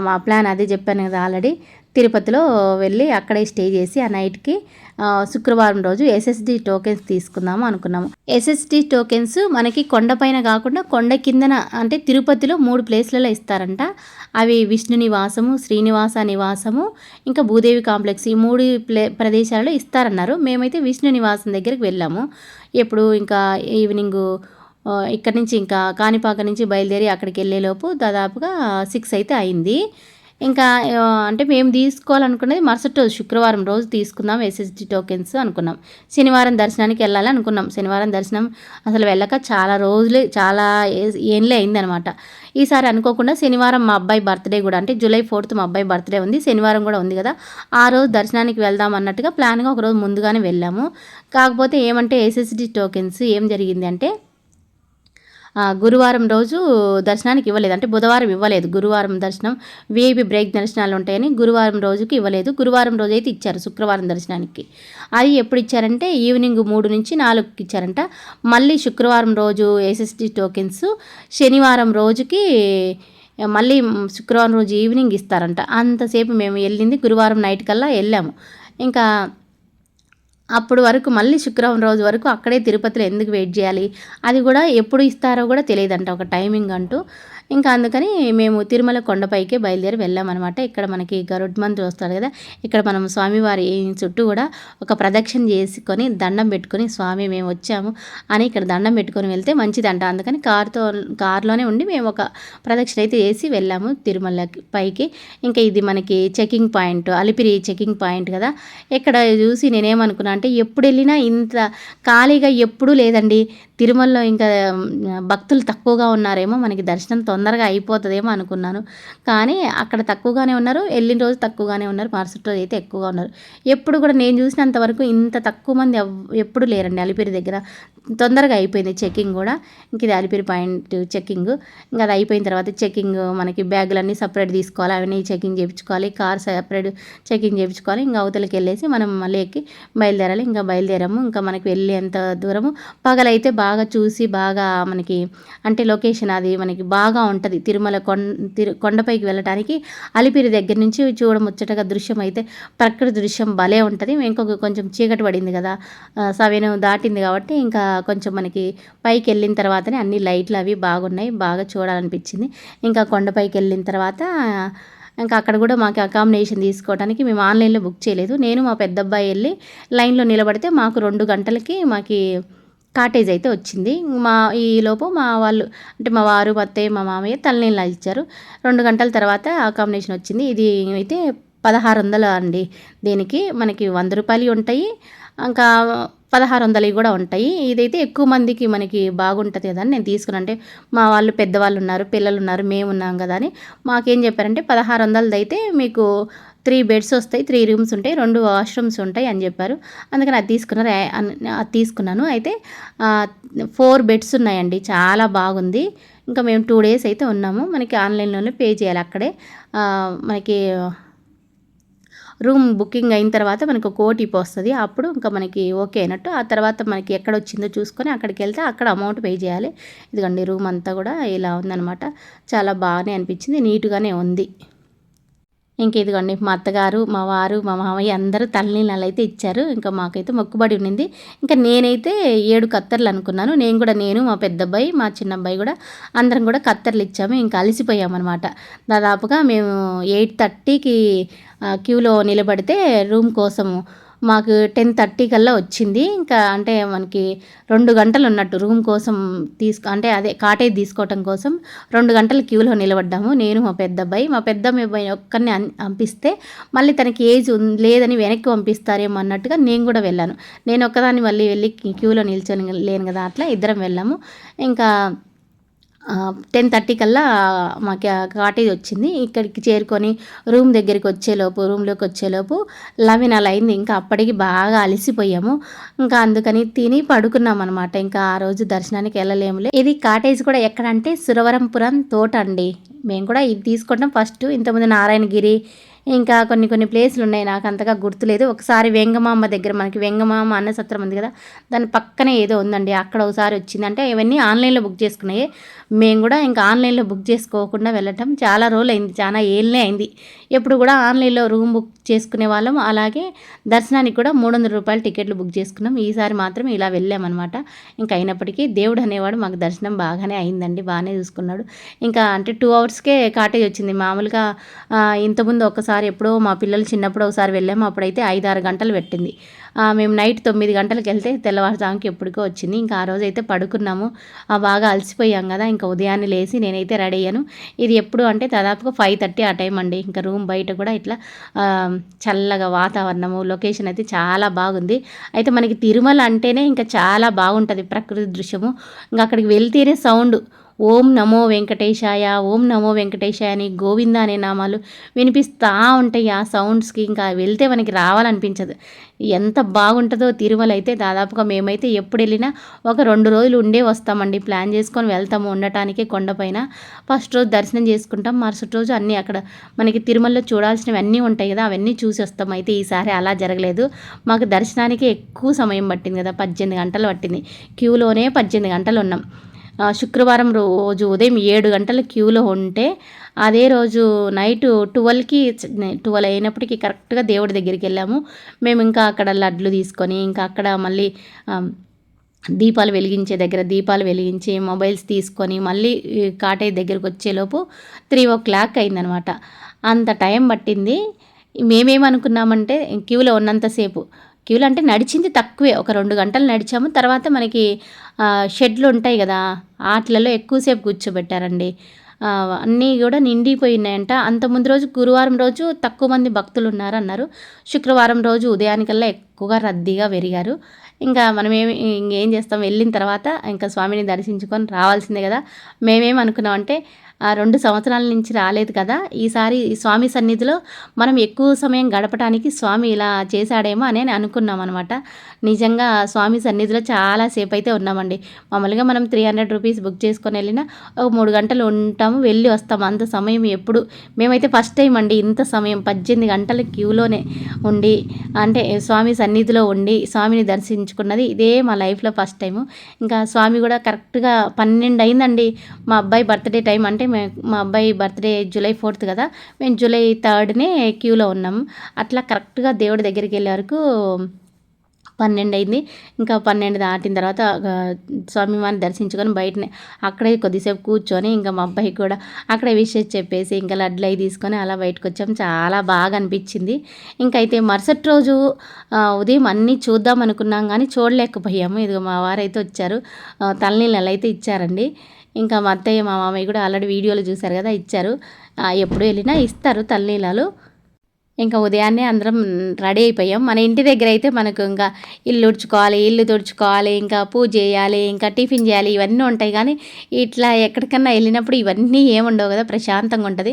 మా ప్లాన్ అదే చెప్పాను కదా ఆల్రెడీ. తిరుపతిలో వెళ్ళి అక్కడే స్టే చేసి ఆ నైట్కి శుక్రవారం రోజు ఎస్ఎస్డి టోకెన్స్ తీసుకుందాము అనుకున్నాము. ఎస్ఎస్డి టోకెన్స్ మనకి కొండపైన కాకుండా కొండ కిందన, అంటే తిరుపతిలో 3 ప్లేస్లలో ఇస్తారంట. అవి విష్ణు నివాసము, శ్రీనివాస నివాసము, ఇంకా భూదేవి కాంప్లెక్స్, ఈ 3 ప్రదేశాలలో ఇస్తారన్నారు. మేమైతే విష్ణు నివాసం దగ్గరికి వెళ్ళాము. ఎప్పుడు ఇంకా ఈవినింగ్ ఇక్కడ నుంచి ఇంకా కాణిపాక నుంచి బయలుదేరి అక్కడికి వెళ్ళేలోపు దాదాపుగా 6 అయితే అయింది. ఇంకా అంటే మేము తీసుకోవాలనుకున్నది మరుసటి రోజు శుక్రవారం రోజు తీసుకుందాం ఎస్ఎస్డి టోకెన్స్ అనుకున్నాం. శనివారం దర్శనానికి వెళ్ళాలి అనుకున్నాం. శనివారం దర్శనం అసలు వెళ్ళక చాలా ఏండ్లే అయిందనమాట. ఈసారి అనుకోకుండా శనివారం మా అబ్బాయి బర్త్డే కూడా, అంటే జూలై 4th మా అబ్బాయి బర్త్డే ఉంది, శనివారం కూడా ఉంది కదా, ఆ రోజు దర్శనానికి వెళ్దాం అన్నట్టుగా ప్లాన్గా ఒకరోజు ముందుగానే వెళ్ళాము. కాకపోతే ఏమంటే ఎస్ఎస్డి టోకెన్స్ ఏం జరిగింది అంటే గురువారం రోజు దర్శనానికి ఇవ్వలేదు, అంటే బుధవారం ఇవ్వలేదు. గురువారం దర్శనం వీఐపీ బ్రేక్ దర్శనాలు ఉంటాయని గురువారం రోజుకి ఇవ్వలేదు. గురువారం రోజు అయితే ఇచ్చారు శుక్రవారం దర్శనానికి. అది ఎప్పుడు ఇచ్చారంటే ఈవినింగ్ 3 నుంచి 4కి ఇచ్చారంట. మళ్ళీ శుక్రవారం రోజు ఎస్ఎస్డి టోకెన్స్ శనివారం రోజుకి, మళ్ళీ శుక్రవారం రోజు ఈవినింగ్ ఇస్తారంట. అంతసేపు మేము వెళ్ళింది గురువారం నైట్ కల్లా వెళ్ళాము. ఇంకా అప్పుడు వరకు మళ్ళీ శుక్రవారం రోజు వరకు అక్కడే తిరుపతిలో ఎందుకు వెయిట్ చేయాలి, అది కూడా ఎప్పుడు ఇస్తారో కూడా తెలియదంట, ఒక టైమింగ్ అంటూ. ఇంకా అందుకని మేము తిరుమల కొండపైకే బయలుదేరి వెళ్ళామన్నమాట. ఇక్కడ మనకి గరుడ్మంత్ వస్తాడు కదా, ఇక్కడ మనం స్వామివారి చుట్టూ కూడా ఒక ప్రదక్షిణ చేసుకొని దండం పెట్టుకొని స్వామి మేము వచ్చాము అని ఇక్కడ దండం పెట్టుకొని వెళ్తే మంచిదంట. అందుకని కారులోనే ఉండి మేము ఒక ప్రదక్షిణ అయితే చేసి వెళ్ళాము తిరుమల పైకి. ఇంకా ఇది మనకి checking point, Alipiri checking point కదా. ఇక్కడ చూసి నేనేమనుకున్నా అంటే ఎప్పుడు వెళ్ళినా ఇంత ఖాళీగా ఎప్పుడూ లేదండి తిరుమలలో. ఇంకా భక్తులు తక్కువగా ఉన్నారేమో, మనకి దర్శనం తొందరగా అయిపోతుందేమో అనుకున్నాను. కానీ అక్కడ తక్కువగానే ఉన్నారు, వెళ్ళిన రోజు తక్కువగానే ఉన్నారు, మరుసటి రోజు అయితే ఎక్కువగా ఉన్నారు. ఎప్పుడు కూడా నేను చూసినంత వరకు ఇంత తక్కువ మంది ఎప్పుడు లేరండి అలిపిరి దగ్గర. తొందరగా అయిపోయింది చెకింగ్ కూడా. ఇంక ఇది అలిపిరి పాయింట్ చెకింగ్. ఇంకా అది అయిపోయిన తర్వాత చెకింగ్ మనకి బ్యాగులన్నీ సపరేట్ తీసుకోవాలి, అవన్నీ చెకింగ్ చేయించుకోవాలి, కార్ సపరేట్ చెకింగ్ చేయించుకోవాలి. ఇంకా అవతలకి వెళ్ళేసి మనం మళ్ళీ ఎక్కి బయలుదేరాలి. ఇంకా బయలుదేరాము. ఇంకా మనకి వెళ్ళేంత దూరము పగలైతే బాగా చూసి బాగా మనకి అంటే లొకేషన్ అది మనకి బాగా ఉంటుంది. తిరుమల కొండపైకి వెళ్ళడానికి అలిపిరి దగ్గర నుంచి చూడముచ్చటగా దృశ్యం అయితే ప్రకృతి దృశ్యం భలే ఉంటుంది. ఇంకొక కొంచెం చీకటి పడింది కదా, 7 దాటింది కాబట్టి ఇంకా కొంచెం మనకి పైకి వెళ్ళిన తర్వాతనే అన్ని లైట్లు అవి బాగున్నాయి, బాగా చూడాలనిపించింది. ఇంకా కొండపైకి వెళ్ళిన తర్వాత ఇంకా అక్కడ కూడా మాకు అకామిడేషన్ తీసుకోవడానికి మేము ఆన్లైన్లో బుక్ చేయలేదు. నేను మా పెద్ద అబ్బాయి వెళ్ళి లైన్లో నిలబడితే మాకు 2 గంటలకి మాకి కాటేజ్ అయితే వచ్చింది. ఈలోపు మా వాళ్ళు అంటే మా వారు, మా అత్తయ్య, మా మామయ్య తలనీళ్ళు ఇచ్చారు. 2 గంటల తర్వాత అకామిడేషన్ వచ్చింది. ఇది అయితే 1600 అండి. దీనికి మనకి 100 రూపాయలు ఉంటాయి, ఇంకా 1600 కూడా ఉంటాయి. ఇదైతే ఎక్కువ మందికి మనకి బాగుంటుంది కదా అని నేను తీసుకున్నాను. అంటే మా వాళ్ళు పెద్దవాళ్ళు ఉన్నారు, పిల్లలు ఉన్నారు, మేము ఉన్నాం కదా అని మాకేం చెప్పారంటే 1600 అయితే మీకు 3 బెడ్స్ వస్తాయి, 3 రూమ్స్ ఉంటాయి, 2 వాష్రూమ్స్ ఉంటాయి అని చెప్పారు. అందుకని అది తీసుకున్నాను. అయితే 4 బెడ్స్ ఉన్నాయండి, చాలా బాగుంది. ఇంకా మేము 2 డేస్ అయితే ఉన్నాము. మనకి ఆన్లైన్లోనే పే చేయాలి అక్కడే. మనకి రూమ్ బుకింగ్ అయిన తర్వాత మనకు ఒక ఓటీపీ వస్తుంది. అప్పుడు ఇంకా మనకి ఓకే అయినట్టు. ఆ తర్వాత మనకి ఎక్కడ వచ్చిందో చూసుకొని అక్కడికి వెళ్తే అక్కడ అమౌంట్ పే చేయాలి. ఇదిగోండి రూమ్ అంతా కూడా ఇలా ఉందన్నమాట. చాలా బాగానే అనిపించింది, నీట్గానే ఉంది. ఇంక ఇదిగోండి మా అత్తగారు, మా వారు, మా మామయ్య అందరూ తలనీళ్ళు అయితే ఇచ్చారు. ఇంకా మాకైతే మొక్కుబడి ఉండింది. ఇంకా నేనైతే 7 కత్తర్లు అనుకున్నాను. నేను మా పెద్ద అబ్బాయి, మా చిన్న అబ్బాయి కూడా అందరం కూడా కత్తర్లు ఇచ్చాము. ఇంకా అలసిపోయామన్నమాట. దాదాపుగా మేము 8:30కి క్యూలో నిలబడితే రూమ్ కోసము మాకు 10:30 కల్లా వచ్చింది. ఇంకా అంటే మనకి 2 గంటలు ఉన్నట్టు రూమ్ కోసం అంటే అదే కాటేజ్ తీసుకోవటం కోసం 2 గంటలు క్యూలో నిలబడ్డాము. నేను మా పెద్ద అబ్బాయి ఒక్కరిని పంపిస్తే మళ్ళీ తనకి ఏజ్ లేదని వెనక్కి పంపిస్తారేమో అన్నట్టుగా నేను కూడా వెళ్ళాను. నేను ఒక్కదాన్ని మళ్ళీ వెళ్ళి క్యూలో నిల్చొని లేను కదా, అట్లా ఇద్దరం వెళ్ళాము. ఇంకా 10:30 కల్లా మాకు కాటేజ్ వచ్చింది. ఇక్కడికి చేరుకొని రూమ్లోకి వచ్చేలోపు 11 అలా అయింది. ఇంకా అప్పటికి బాగా అలసిపోయాము. ఇంకా అందుకని తిని పడుకున్నాం అనమాట. ఇంకా ఆ రోజు దర్శనానికి వెళ్ళలేములే. ఇది కాటేజ్ కూడా ఎక్కడంటే సురవరంపురం తోట అండి. మేము కూడా ఇది తీసుకుంటాం ఫస్ట్. ఇంతకుముందు నారాయణగిరి ఇంకా కొన్ని కొన్ని ప్లేసులు ఉన్నాయి, నాకు అంతగా గుర్తులేదు. ఒకసారి వెంగమాంబ దగ్గర, మనకి వెంగమాంబ అన్న సత్రం ఉంది కదా, దాని పక్కనే ఏదో ఉందండి, అక్కడ ఒకసారి వచ్చింది. అంటే ఇవన్నీ ఆన్లైన్లో బుక్ చేసుకున్నాయి. మేము కూడా ఇంకా ఆన్లైన్లో బుక్ చేసుకోకుండా వెళ్ళటం చాలా రోజులు అయింది, చాలా ఏళ్ళనే అయింది. ఎప్పుడు కూడా ఆన్లైన్లో రూమ్ బుక్ చేసుకునే వాళ్ళం. అలాగే దర్శనానికి కూడా 300 రూపాయలు టికెట్లు బుక్ చేసుకున్నాం. ఈసారి మాత్రం ఇలా వెళ్ళామన్నమాట. ఇంకా అయినప్పటికీ దేవుడు అనేవాడు మాకు దర్శనం బాగానే అయిందండి, బాగానే చూసుకున్నాడు. ఇంకా అంటే 2 అవర్స్కే కాటేజ్ వచ్చింది. మామూలుగా ఇంతకుముందు ఒకసారి ఎప్పుడో మా పిల్లలు చిన్నప్పుడు ఒకసారి వెళ్ళాము, అప్పుడైతే 5-6 గంటలు పెట్టింది. మేము నైట్ 9 గంటలకు వెళ్తే తెల్లవారుజాముకి ఎప్పటికో వచ్చింది. ఇంకా ఆ రోజు అయితే పడుకున్నాము, బాగా అలసిపోయాం కదా. ఇంకా ఉదయాన్నే లేచి నేనైతే రెడీ అయ్యాను. ఇది ఎప్పుడు అంటే దాదాపుగా 5:30 ఆ టైం అండి. ఇంకా రూమ్ బయట కూడా ఇట్లా చల్లగా వాతావరణము, లొకేషన్ అయితే చాలా బాగుంది. అయితే మనకి తిరుమల అంటేనే ఇంకా చాలా బాగుంటుంది ప్రకృతి దృశ్యము. ఇంకా అక్కడికి వెళ్తేనే సౌండ్ ఓం నమో వెంకటేశాయ, ఓం నమో వెంకటేశాయ అని గోవింద అనే నామాలు వినిపిస్తూ ఉంటాయి. ఆ సౌండ్స్కి ఇంకా వెళ్తే మనకి రావాలనిపించదు. ఎంత బాగుంటుందో తిరుమల అయితే. దాదాపుగా మేమైతే ఎప్పుడు వెళ్ళినా ఒక 2 రోజులు ఉండే వస్తామండి, ప్లాన్ చేసుకొని వెళ్తాము ఉండటానికి కొండపైన. ఫస్ట్ రోజు దర్శనం చేసుకుంటాం, మరుసటి రోజు అన్నీ అక్కడ మనకి తిరుమలలో చూడాల్సినవి అన్నీ ఉంటాయి కదా, అవన్నీ చూసి వస్తాం. అయితే ఈసారి అలా జరగలేదు. మాకు దర్శనానికి ఎక్కువ సమయం పట్టింది కదా, 18 గంటలు పట్టింది. క్యూలోనే 18 గంటలు ఉన్నాం. శుక్రవారం రోజు ఉదయం 7 గంటల క్యూలో ఉంటే, అదే రోజు నైట్ 12 అయినప్పటికీ కరెక్ట్గా దేవుడి దగ్గరికి వెళ్ళాము. మేము ఇంకా అక్కడ లడ్లు తీసుకొని, ఇంకా అక్కడ మళ్ళీ దీపాలు వెలిగించే దగ్గర దీపాలు వెలిగించి, మొబైల్స్ తీసుకొని మళ్ళీ కాటేజ్ దగ్గరికి వచ్చేలోపు 3 o'clock అయిందనమాట. అంత టైం పట్టింది. మేమేమనుకున్నామంటే క్యూలో ఉన్నంతసేపు, క్యూలో అంటే నడిచింది తక్కువే, ఒక 2 గంటలు నడిచాము. తర్వాత మనకి షెడ్లు ఉంటాయి కదా, ఆటలలో ఎక్కువసేపు కూర్చోబెట్టారండి. అన్నీ కూడా నిండిపోయినాయంట. అంత ముందు రోజు గురువారం రోజు తక్కువ మంది భక్తులు ఉన్నారన్నారు. శుక్రవారం రోజు ఉదయానికల్లా ఎక్కువగా రద్దీగా పెరిగారు. ఇంకా మనమేమి ఇంకేం చేస్తాం, వెళ్ళిన తర్వాత ఇంకా స్వామిని దర్శించుకొని రావాల్సిందే కదా. మేమేమనుకున్నామంటే 2 సంవత్సరాల నుంచి రాలేదు కదా, ఈసారి స్వామి సన్నిధిలో మనం ఎక్కువ సమయం గడపడానికి స్వామి ఇలా చేశాడేమో అని అనుకున్నాం అనమాట. నిజంగా స్వామి సన్నిధిలో చాలాసేపు అయితే ఉన్నామండి. మామూలుగా మనం 300 రూపీస్ బుక్ చేసుకొని వెళ్ళినా ఒక 3 గంటలు ఉంటాము, వెళ్ళి వస్తాము. అంత సమయం ఎప్పుడు, మేమైతే ఫస్ట్ టైం అండి ఇంత సమయం 18 గంటల క్యూలోనే ఉండి, అంటే స్వామి సన్నిధిలో ఉండి స్వామిని దర్శించుకున్నది ఇదే మా లైఫ్లో ఫస్ట్ టైము. ఇంకా స్వామి కూడా కరెక్ట్గా 12 అయిందండి. మా అబ్బాయి బర్త్డే టైం, అంటే మా అబ్బాయి బర్త్డే July 4th కదా, మేము July 3rd క్యూలో ఉన్నాము. అట్లా కరెక్ట్గా దేవుడి దగ్గరికి వెళ్ళే వరకు 12 అయింది. ఇంకా 12 దాటిన తర్వాత స్వామివారిని దర్శించుకొని బయటనే అక్కడే కొద్దిసేపు కూర్చొని, ఇంకా మా అబ్బాయికి కూడా అక్కడే విషెస్ చెప్పేసి ఇంకా లడ్లు అవి తీసుకొని అలా బయటకు వచ్చాం. చాలా బాగా అనిపించింది. ఇంకైతే మరుసటి రోజు ఉదయం అన్నీ చూద్దాం అనుకున్నాం కానీ చూడలేకపోయాము. ఇదిగో మా వారైతే వచ్చారు, తలనీళ్ళు అయితే ఇచ్చారండి. ఇంకా మా అత్తయ్య మా మామయ్య కూడా ఆల్రెడీ వీడియోలు చూశారు కదా, ఇచ్చారు. ఎప్పుడు వెళ్ళినా ఇస్తారు తలనీలాలు. ఇంకా ఉదయాన్నే అందరం రెడీ అయిపోయాం. మన ఇంటి దగ్గర అయితే మనకు ఇంకా ఇల్లు ఉడ్చుకోవాలి, ఇల్లు తుడుచుకోవాలి, ఇంకా పూజ చేయాలి, ఇంకా టిఫిన్ చేయాలి, ఇవన్నీ ఉంటాయి. కానీ ఇట్లా ఎక్కడికన్నా వెళ్ళినప్పుడు ఇవన్నీ ఏముండవు కదా, ప్రశాంతంగా ఉంటుంది.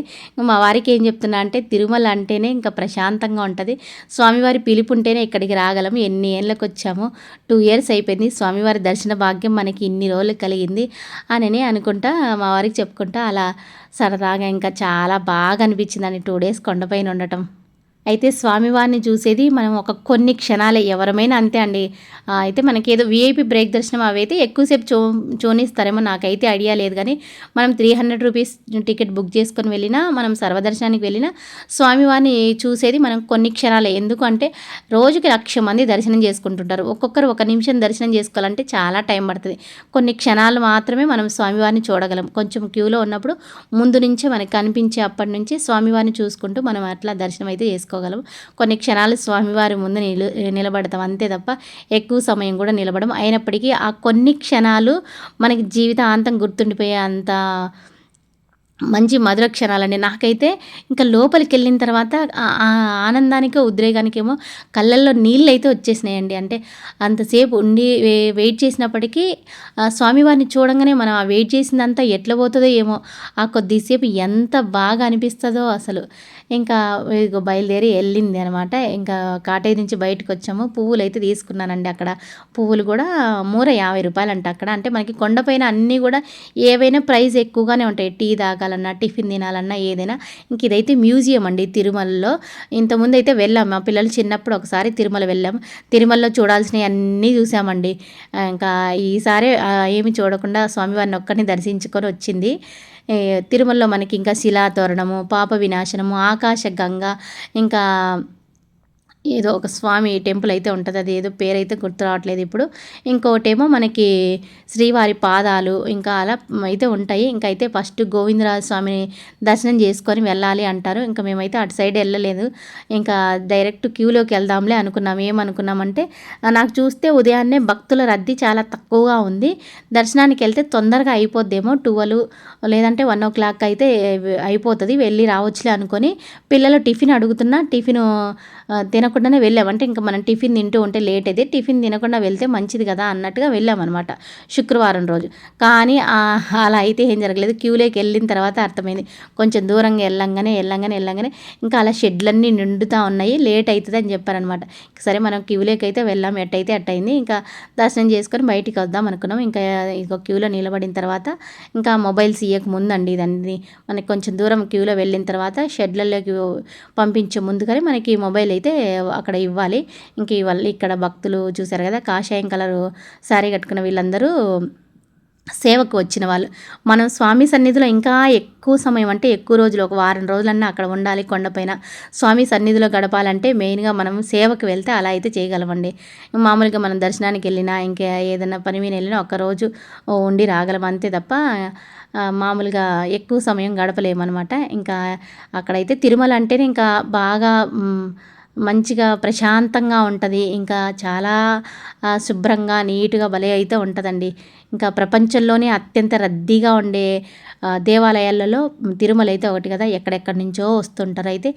మా వారికి ఏం చెప్తున్నా అంటే తిరుమల అంటేనే ఇంకా ప్రశాంతంగా ఉంటుంది. స్వామివారి పిలుపు ఉంటేనే ఇక్కడికి రాగలము. ఎన్ని ఏళ్ళకి వచ్చాము, 2 years అయిపోయింది. స్వామివారి దర్శన భాగ్యం మనకి ఇన్ని రోజులు కలిగింది అని అనుకుంటా మా వారికి చెప్పుకుంటా అలా సరదాగా ఇంకా చాలా బాగా అనిపించిందని 2 days కొండపైన ఉండటం. అయితే స్వామివారిని చూసేది మనం ఒక కొన్ని క్షణాలే, ఎవరమైనా అంతే అండి. అయితే మనకి ఏదో వీఐపీ బ్రేక్ దర్శనం అవి అయితే ఎక్కువసేపు చూనిస్తారేమో, నాకైతే ఐడియా లేదు. కానీ మనం 300 రూపీస్ టికెట్ బుక్ చేసుకొని వెళ్ళినా, మనం సర్వదర్శనానికి వెళ్ళినా స్వామివారిని చూసేది మనం కొన్ని క్షణాలే. ఎందుకంటే రోజుకి 1,00,000 మంది దర్శనం చేసుకుంటుంటారు. ఒక్కొక్కరు 1 నిమిషం దర్శనం చేసుకోవాలంటే చాలా టైం పడుతుంది. కొన్ని క్షణాలు మాత్రమే మనం స్వామివారిని చూడగలం. కొంచెం క్యూలో ఉన్నప్పుడు ముందు నుంచే మనకి కనిపించే అప్పటి నుంచి స్వామివారిని చూసుకుంటూ మనం అట్లా దర్శనం అయితే చేసుకోగలం. కొన్ని క్షణాలు స్వామివారి ముందు నిలబడతాం అంతే తప్ప ఎక్కువ సమయం కూడా నిలబడం. అయినప్పటికీ ఆ కొన్ని క్షణాలు మనకి జీవితాంతం గుర్తుండిపోయే అంత మంచి మధుర క్షణాలండి. నాకైతే ఇంకా లోపలికి వెళ్ళిన తర్వాత ఆ ఆనందానికో ఉద్రేగానికేమో కళ్ళల్లో నీళ్ళు అయితే వచ్చేసినాయండి. అంటే అంతసేపు ఉండి వెయిట్ చేసినప్పటికీ స్వామివారిని చూడంగానే మనం ఆ వెయిట్ చేసిందంతా ఎట్లా పోతుందో ఏమో, ఆ కొద్దిసేపు ఎంత బాగా అనిపిస్తుందో అసలు. ఇంకా బయలుదేరి వెళ్ళింది అనమాట. ఇంకా కాటేజ్ నుంచి బయటకు వచ్చాము. పువ్వులు అయితే తీసుకున్నానండి. అక్కడ పువ్వులు కూడా మూర 50 రూపాయలు అంట అక్కడ. అంటే మనకి కొండపైన అన్నీ కూడా ఏవైనా ప్రైస్ ఎక్కువగానే ఉంటాయి. టీ దాకా తాగాలన్నా టిఫిన్ తినాలన్నా ఏదైనా ఇంక ఇదైతే మ్యూజియం అండి తిరుమలలో. ఇంతకుముందు అయితే వెళ్ళాం, మా పిల్లలు చిన్నప్పుడు ఒకసారి తిరుమల వెళ్ళాం. తిరుమలలో చూడాల్సినవి అన్నీ చూసామండి. ఇంకా ఈసారి ఏమి చూడకుండా స్వామివారిని ఒక్కరిని దర్శించుకొని వచ్చింది. తిరుమలలో మనకి ఇంకా శిలాతోరణము, పాప వినాశనము, ఆకాశ గంగ, ఇంకా ఏదో ఒక స్వామి టెంపుల్ అయితే ఉంటుంది, అది ఏదో పేరైతే గుర్తు రావట్లేదు ఇప్పుడు. ఇంకోటేమో మనకి శ్రీవారి పాదాలు ఇంకా అలా అయితే ఉంటాయి. ఇంకా అయితే ఫస్ట్ గోవిందరాజ స్వామిని దర్శనం చేసుకొని వెళ్ళాలి అంటారు. ఇంకా మేమైతే అటు సైడ్ వెళ్ళలేదు, ఇంకా డైరెక్ట్ క్యూలోకి వెళ్దాంలే అనుకున్నాం. ఏమనుకున్నామంటే నాకు చూస్తే ఉదయాన్నే భక్తుల రద్దీ చాలా తక్కువగా ఉంది, దర్శనానికి వెళ్తే తొందరగా అయిపోద్దేమో 12 లేదంటే 1 o'clock అయితే అయిపోతుంది, వెళ్ళి రావచ్చులే అనుకొని పిల్లలు టిఫిన్ అడుగుతున్నా టిఫిన్ తినకుండానే వెళ్ళాం. అంటే ఇంకా మనం టిఫిన్ తింటూ ఉంటే లేట్ అయితే టిఫిన్ తినకుండా వెళ్తే మంచిది కదా అన్నట్టుగా వెళ్ళామన్నమాట శుక్రవారం రోజు. కానీ అలా అయితే ఏం జరగలేదు. క్యూలోకి వెళ్ళిన తర్వాత అర్థమైంది, కొంచెం దూరంగా వెళ్ళంగానే ఇంకా అలా షెడ్లన్నీ నిండుతూ ఉన్నాయి, లేట్ అవుతుంది అని చెప్పారనమాట. సరే మనం క్యూలోకి అయితే వెళ్ళాం, ఎట్టయితే అట్టయింది. ఇంకా దర్శనం చేసుకొని బయటికి వద్దాం అనుకున్నాం. ఇంకా ఇంకో క్యూలో నిలబడిన తర్వాత ఇంకా మొబైల్స్ ఇవ్వక ముందండి ఇదండి, మనకి కొంచెం దూరం క్యూలో వెళ్ళిన తర్వాత షెడ్లలోకి పంపించే ముందుగానే మనకి మొబైల్ అయితే అక్కడ ఇవ్వాలి. ఇంక ఇవాళ ఇక్కడ భక్తులు చూశారు కదా, కాషాయం కలరు శారీ కట్టుకున్న వీళ్ళందరూ సేవకు వచ్చిన వాళ్ళు. మనం స్వామి సన్నిధిలో ఇంకా ఎక్కువ సమయం, అంటే ఎక్కువ రోజులు, ఒక వారం రోజులన్నా అక్కడ ఉండాలి కొండపైన. స్వామి సన్నిధిలో గడపాలంటే మెయిన్గా మనం సేవకు వెళ్తే అలా అయితే చేయగలమండి. మామూలుగా మనం దర్శనానికి వెళ్ళినా ఇంకా ఏదైనా పని మీద వెళ్ళినా ఒక్కరోజు ఉండి రాగలం అంతే తప్ప మామూలుగా ఎక్కువ సమయం గడపలేమన్నమాట. ఇంకా అక్కడైతే తిరుమల అంటేనే ఇంకా బాగా మంచిగా ప్రశాంతంగా ఉంటుంది. ఇంకా చాలా శుభ్రంగా నీట్గా భలే అయితే ఉంటుందండి. ఇంకా ప్రపంచంలోనే అత్యంత రద్దీగా ఉండే దేవాలయాలలో తిరుమల అయితే ఒకటి కదా, ఎక్కడెక్కడి నుంచో వస్తుంటారు. అయితే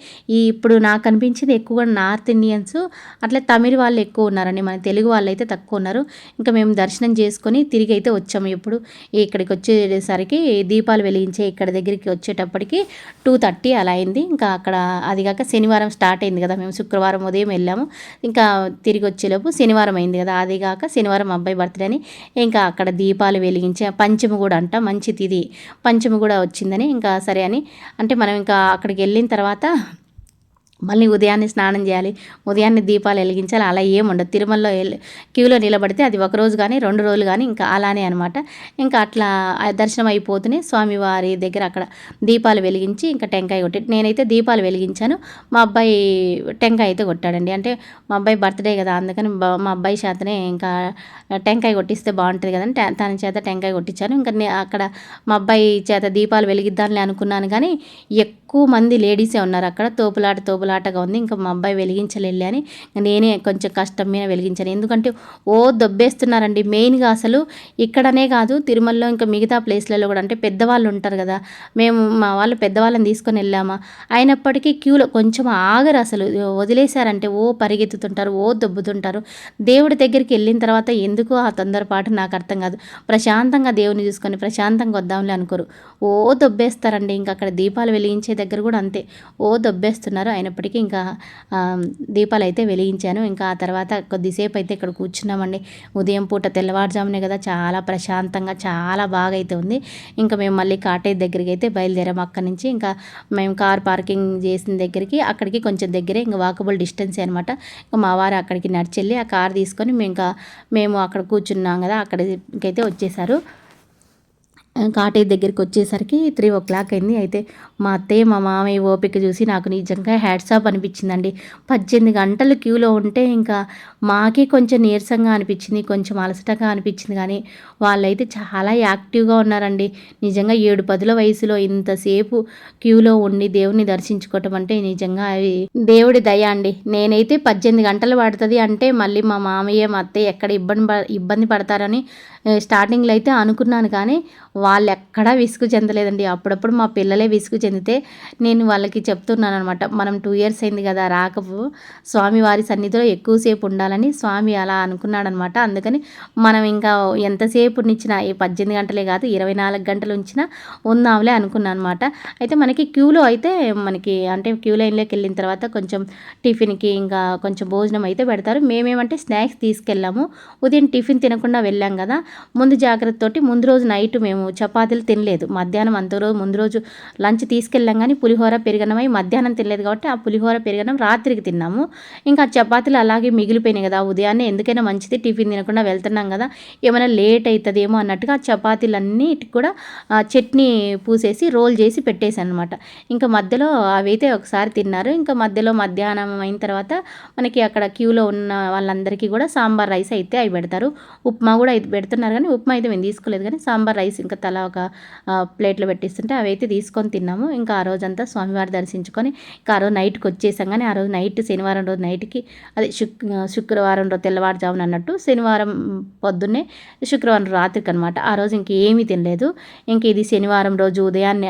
ఇప్పుడు నాకు అనిపించింది ఎక్కువగా నార్త్ ఇండియన్స్, అట్లే తమిళ వాళ్ళు ఎక్కువ ఉన్నారండి, మన తెలుగు వాళ్ళు అయితే తక్కువ ఉన్నారు. ఇంకా మేము దర్శనం చేసుకొని తిరిగి అయితే వచ్చాము. ఇప్పుడు ఇక్కడికి వచ్చేసరికి దీపాలు వెలిగించే ఇక్కడ దగ్గరికి వచ్చేటప్పటికి 2:30 అలా అయింది. ఇంకా అక్కడ అదిగాక శనివారం స్టార్ట్ అయింది కదా, మేము శుక్రవారం ఉదయం వెళ్ళాము, ఇంకా తిరిగి వచ్చేలోపు శనివారం అయింది కదా, అదిగాక శనివారం అబ్బాయి బర్త్డే అని ఇంకా అక్కడ దీపాలు వెలిగించే పంచమి కూడా అంట మంచి తిది, పంచమి కూడా వచ్చిందని ఇంకా సరే అని, అంటే మనం ఇంకా అక్కడికి వెళ్ళిన తర్వాత మళ్ళీ ఉదయాన్నే స్నానం చేయాలి, ఉదయాన్నే దీపాలు వెలిగించాలి, అలా ఏముండదు. తిరుమలలో క్యూలో నిలబడితే అది ఒక రోజు కానీ 2 రోజులు కానీ ఇంకా అలానే అనమాట. ఇంకా అట్లా దర్శనం అయిపోతూనే స్వామివారి దగ్గర అక్కడ దీపాలు వెలిగించి ఇంకా టెంకాయ కొట్టి, నేనైతే దీపాలు వెలిగించాను, మా అబ్బాయి టెంకాయ అయితే కొట్టాడండి. అంటే మా అబ్బాయి బర్త్డే కదా, అందుకని మా అబ్బాయి చేతనే ఇంకా టెంకాయ కొట్టిస్తే బాగుంటుంది కదని తన చేత టెంకాయ కొట్టించాను. ఇంకా అక్కడ మా అబ్బాయి చేత దీపాలు వెలిగిద్దాంలే అనుకున్నాను, కానీ ఎక్కువ మంది లేడీసే ఉన్నారు అక్కడ, తోపులాటగా ఉంది. ఇంకా మా అబ్బాయి వెలిగించలేలే అని నేనే కొంచెం కష్టం మీద వెలిగించాను. ఎందుకంటే దొబ్బేస్తున్నారండి. మెయిన్గా అసలు ఇక్కడనే కాదు తిరుమలలో ఇంకా మిగతా ప్లేస్లలో కూడా, అంటే పెద్దవాళ్ళు ఉంటారు కదా, మేము మా వాళ్ళు పెద్దవాళ్ళని తీసుకొని వెళ్ళామా, అయినప్పటికీ క్యూలో కొంచెం ఆగరు అసలు, వదిలేశారంటే పరిగెత్తుతుంటారు, దొబ్బుతుంటారు. దేవుడి దగ్గరికి వెళ్ళిన తర్వాత ఎందుకు ఆ తొందరపాటు నాకు అర్థం కాదు. ప్రశాంతంగా దేవుని చూసుకొని ప్రశాంతంగా వద్దాంలే అనుకోరు, దొబ్బేస్తారండి. ఇంకా అక్కడ దీపాలు వెలిగించే దగ్గర కూడా అంతే, దొబ్బేస్తున్నారు. అయినప్పటికీ ఇంకా దీపాలు అయితే వెలిగించాను. ఇంకా ఆ తర్వాత కొద్దిసేపు అయితే ఇక్కడ కూర్చున్నామండి. ఉదయం పూట తెల్లవారుజామునే కదా, చాలా ప్రశాంతంగా చాలా బాగా అయితే ఉంది. ఇంకా మేము మళ్ళీ కాటేజ్ దగ్గరికి అయితే బయలుదేరాము. అక్కడి నుంచి ఇంకా మేము కార్ పార్కింగ్ చేసిన దగ్గరికి అక్కడికి కొంచెం దగ్గరే, ఇంకా వాకబుల్ డిస్టెన్సే అనమాట. ఇంకా మా వారు అక్కడికి నడిచెళ్ళి ఆ కార్ తీసుకొని మేము అక్కడ కూర్చున్నాం కదా, అక్కడికైతే వచ్చేసారు. కాటేజ్ దగ్గరికి వచ్చేసరికి 3 o'clock అయింది. అయితే మా అత్తయ్య మా మామయ్య ఓపిక చూసి నాకు నిజంగా హ్యాట్స్ ఆఫ్ అనిపించిందండి. 18 గంటలు క్యూలో ఉంటే ఇంకా మాకే కొంచెం నీరసంగా అనిపించింది, కొంచెం అలసటగా అనిపించింది, కానీ వాళ్ళైతే చాలా యాక్టివ్గా ఉన్నారండి. నిజంగా 7-10 వయసులో ఇంతసేపు క్యూలో ఉండి దేవుని దర్శించుకోవటం అంటే నిజంగా అవి దేవుడి దయ అండి. నేనైతే 18 గంటలు పడుతుంది అంటే మళ్ళీ మా మామయ్య మా అత్తయ్య ఎక్కడ ఇబ్బంది పడతారని స్టార్టింగ్లో అయితే అనుకున్నాను, కానీ వాళ్ళు ఎక్కడా విసుగు చెందలేదండి. అప్పుడప్పుడు మా పిల్లలే విసుగు చెందితే నేను వాళ్ళకి చెప్తున్నాను అనమాట, మనం 2 years అయింది కదా స్వామివారి సన్నిధిలో ఎక్కువసేపు ఉండాలని స్వామి అలా అనుకున్నాడనమాట. అందుకని మనం ఇంకా ఎంతసేపు ఉంచినా, ఈ 18 గంటలే కాదు 24 గంటలు ఉంచినా ఉందాంలే అనుకున్నాను అనమాట. అయితే మనకి క్యూలో అయితే అంటే క్యూ లైన్లోకి వెళ్ళిన తర్వాత కొంచెం టిఫిన్కి ఇంకా కొంచెం భోజనం అయితే పెడతారు. మేమేమంటే స్నాక్స్ తీసుకెళ్ళాము, ఉదయం టిఫిన్ తినకుండా వెళ్ళాం కదా, ముందు జాగ్రత్తతోటి ముందు రోజు నైట్ మేము చపాతీలు తినలేదు. మధ్యాహ్నం ముందు రోజు లంచ్ తీసుకెళ్ళాం కానీ పులిహోర పెరుగన్నమై మధ్యాహ్నం తినలేదు కాబట్టి ఆ పులిహోర పెరుగన్నం రాత్రికి తిన్నాము. ఇంకా చపాతీలు అలాగే మిగిలిపోయినాయి కదా, ఉదయాన్నే ఎందుకైనా మంచిది టిఫిన్ తినకుండా వెళ్తున్నాం కదా, ఏమైనా లేట్ అవుతుందేమో అన్నట్టుగా ఆ చపాతీలన్నిటికి కూడా చట్నీ పూసేసి రోల్ చేసి పెట్టేశాను అనమాట. ఇంకా మధ్యలో అవైతే ఒకసారి తిన్నారు. ఇంకా మధ్యలో మధ్యాహ్నం అయిన తర్వాత మనకి అక్కడ క్యూలో ఉన్న వాళ్ళందరికీ కూడా సాంబార్ రైస్ అయితే అవి పెడతారు. ఉప్మా కూడా అయితే పెడుతున్నారు కానీ ఉప్మా అయితే మేము తీసుకోలేదు కానీ సాంబార్ రైస్ ఇంకా తలా ఒక ప్లేట్లో పెట్టిస్తుంటే అవి అయితే తీసుకొని తిన్నాము. ఇంకా ఆ రోజంతా స్వామివారి దర్శించుకొని ఇంకా ఆ రోజు నైట్కి వచ్చేసాం. కానీ ఆ రోజు నైట్ శనివారం రోజు నైట్కి అదే శుక్రవారం రోజు తెల్లవారుజామున అన్నట్టు శనివారం పొద్దున్నే శుక్రవారం రాత్రికి అనమాట. ఆ రోజు ఇంకేమీ తినలేదు. ఇంక ఇది శనివారం రోజు ఉదయాన్నే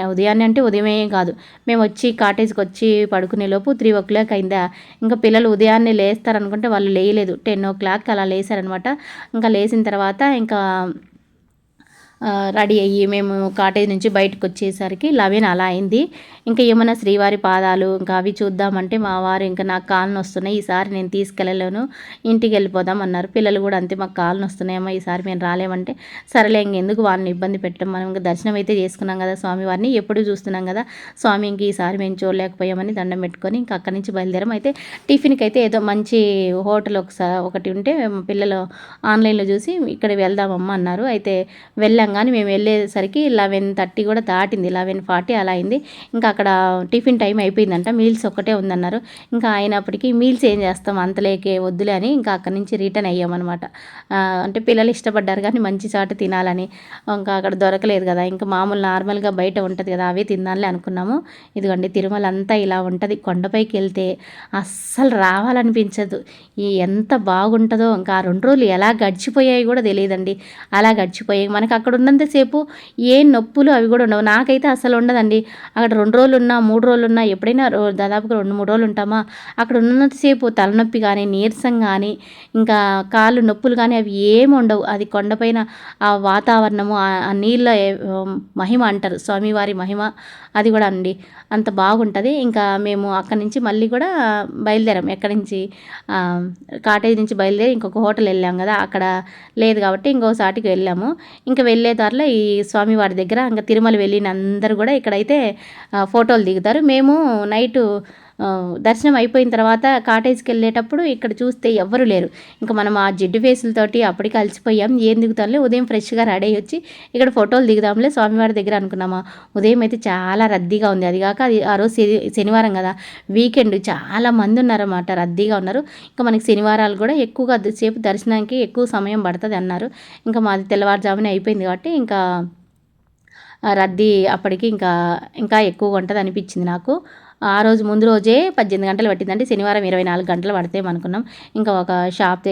అంటే ఉదయమే కాదు, మేము వచ్చి కాటేజ్కి వచ్చి పడుకునే లోపు 3 o'clock అయిందా. ఇంకా పిల్లలు ఉదయాన్నే లేస్తారనుకుంటే వాళ్ళు లేయలేదు. 10 o'clock అలా లేసారనమాట. ఇంకా లేచిన తర్వాత ఇంకా రెడీ అయ్యి మేము కాటేజ్ నుంచి బయటకు వచ్చేసరికి 11 అలా అయింది. ఇంకా ఏమన్నా శ్రీవారి పాదాలు ఇంకా అవి చూద్దామంటే మా వారు ఇంకా నాకు కాళ్ళు నొస్తున్నాయి, ఈసారి నేను తీసుకెళ్ళలేను, ఇంటికి వెళ్ళిపోదాం అన్నారు. పిల్లలు కూడా అంతే, మాకు కాళ్ళు నొస్తున్నాయమ్మా, ఈసారి మేము రాలేమంటే సరేలే ఇంకెందుకు వాళ్ళని ఇబ్బంది పెట్టాం, మనం ఇంకా దర్శనం అయితే చేసుకున్నాం కదా స్వామివారిని, ఎప్పుడు చూస్తున్నాం కదా స్వామి, ఇంక ఈసారి మేము చూడలేకపోయామని దండం పెట్టుకొని ఇంకా అక్కడి నుంచి బయలుదేరాం. అయితే టిఫిన్కి అయితే ఏదో మంచి హోటల్ ఒకటి ఉంటే పిల్లలు ఆన్లైన్లో చూసి ఇక్కడ వెళ్దామమ్మా అన్నారు. అయితే వెళ్ళాం. కానీ మేము వెళ్ళేసరికి 11:30 కూడా దాటింది, 11:40 అలా అయింది. ఇంకా అక్కడ టిఫిన్ టైం అయిపోయిందంట, మీల్స్ ఒక్కటే ఉందన్నారు. ఇంకా అయినప్పటికీ మీల్స్ ఏం చేస్తాం అంతలేకే వద్దులే అని ఇంకా అక్కడి నుంచి రిటర్న్ అయ్యామన్నమాట. అంటే పిల్లలు ఇష్టపడ్డారు కానీ మంచి చాటు తినాలని, ఇంకా అక్కడ దొరకలేదు కదా, ఇంకా మామూలు నార్మల్గా బయట ఉంటుంది కదా అవే తినాలి అనుకున్నాము. ఇదిగోండి తిరుమల అంతా ఇలా ఉంటుంది. కొండపైకి వెళ్తే అస్సలు రావాలనిపించదు, ఎంత బాగుంటుందో. ఇంకా ఆ 2 రోజులు ఎలా గడిచిపోయాయి కూడా తెలియదండి, అలా గడిచిపోయాయి. మనకు అక్కడ ఉన్నంతసేపు ఏ నొప్పులు అవి కూడా ఉండవు. నాకైతే అసలు ఉండదండి. అక్కడ 2 రోజులు ఉన్నా 3 రోజులు ఉన్నా ఎప్పుడైనా దాదాపుగా 2-3 రోజులు ఉంటామా, అక్కడ ఉన్నంతసేపు తలనొప్పి కానీ నీరసం కానీ ఇంకా కాళ్ళు నొప్పులు కానీ అవి ఏమి ఉండవు. అది కొండపైన ఆ వాతావరణము, ఆ నీళ్ళ మహిమ అంటారు, స్వామివారి మహిమ అది కూడా అండి, అంత బాగుంటుంది. ఇంకా మేము అక్కడి నుంచి మళ్ళీ కూడా బయలుదేరాం. ఎక్కడి నుంచి కాటేజ్ నుంచి బయలుదేరి ఇంకొక హోటల్ వెళ్ళాం కదా, అక్కడ లేదు కాబట్టి ఇంకోసాటికి వెళ్ళాము. ఇంకా వెళ్ళే దారిలో ఈ స్వామివారి దగ్గర ఇంకా తిరుమల వెళ్ళిన అందరూ కూడా ఇక్కడైతే ఫోటోలు దిగుతారు. మేము నైటు దర్శనం అయిపోయిన తర్వాత కాటేజ్కి వెళ్ళేటప్పుడు ఇక్కడ చూస్తే ఎవ్వరు లేరు. ఇంకా మనం ఆ జిడ్డు ఫేసులతోటి అప్పటికి అలసిపోయాం, ఏం దిగుతాంలే ఉదయం ఫ్రెష్గా రెడీ అయ్యి వచ్చి ఇక్కడ ఫోటోలు దిగుదాంలే స్వామివారి దగ్గర అనుకున్నామా. ఉదయం అయితే చాలా రద్దీగా ఉంది. అది కాక అది ఆ రోజు శనివారం కదా, వీకెండ్, చాలా మంది ఉన్నారన్నమాట, రద్దీగా ఉన్నారు. ఇంకా మనకి శనివారాలు కూడా ఎక్కువగా సేపు దర్శనానికి ఎక్కువ సమయం పడుతుంది అన్నారు. ఇంకా మాది తెల్లవారుజామునే అయిపోయింది కాబట్టి ఇంకా రద్దీ అప్పటికి ఇంకా ఎక్కువగా ఉంటుంది అనిపించింది నాకు. ఆ రోజు ముందు రోజే 18 గంటలు పట్టిందంటే శనివారం 24 గంటలు పడతాం అనుకున్నాం. ఇంకా ఒక షాప్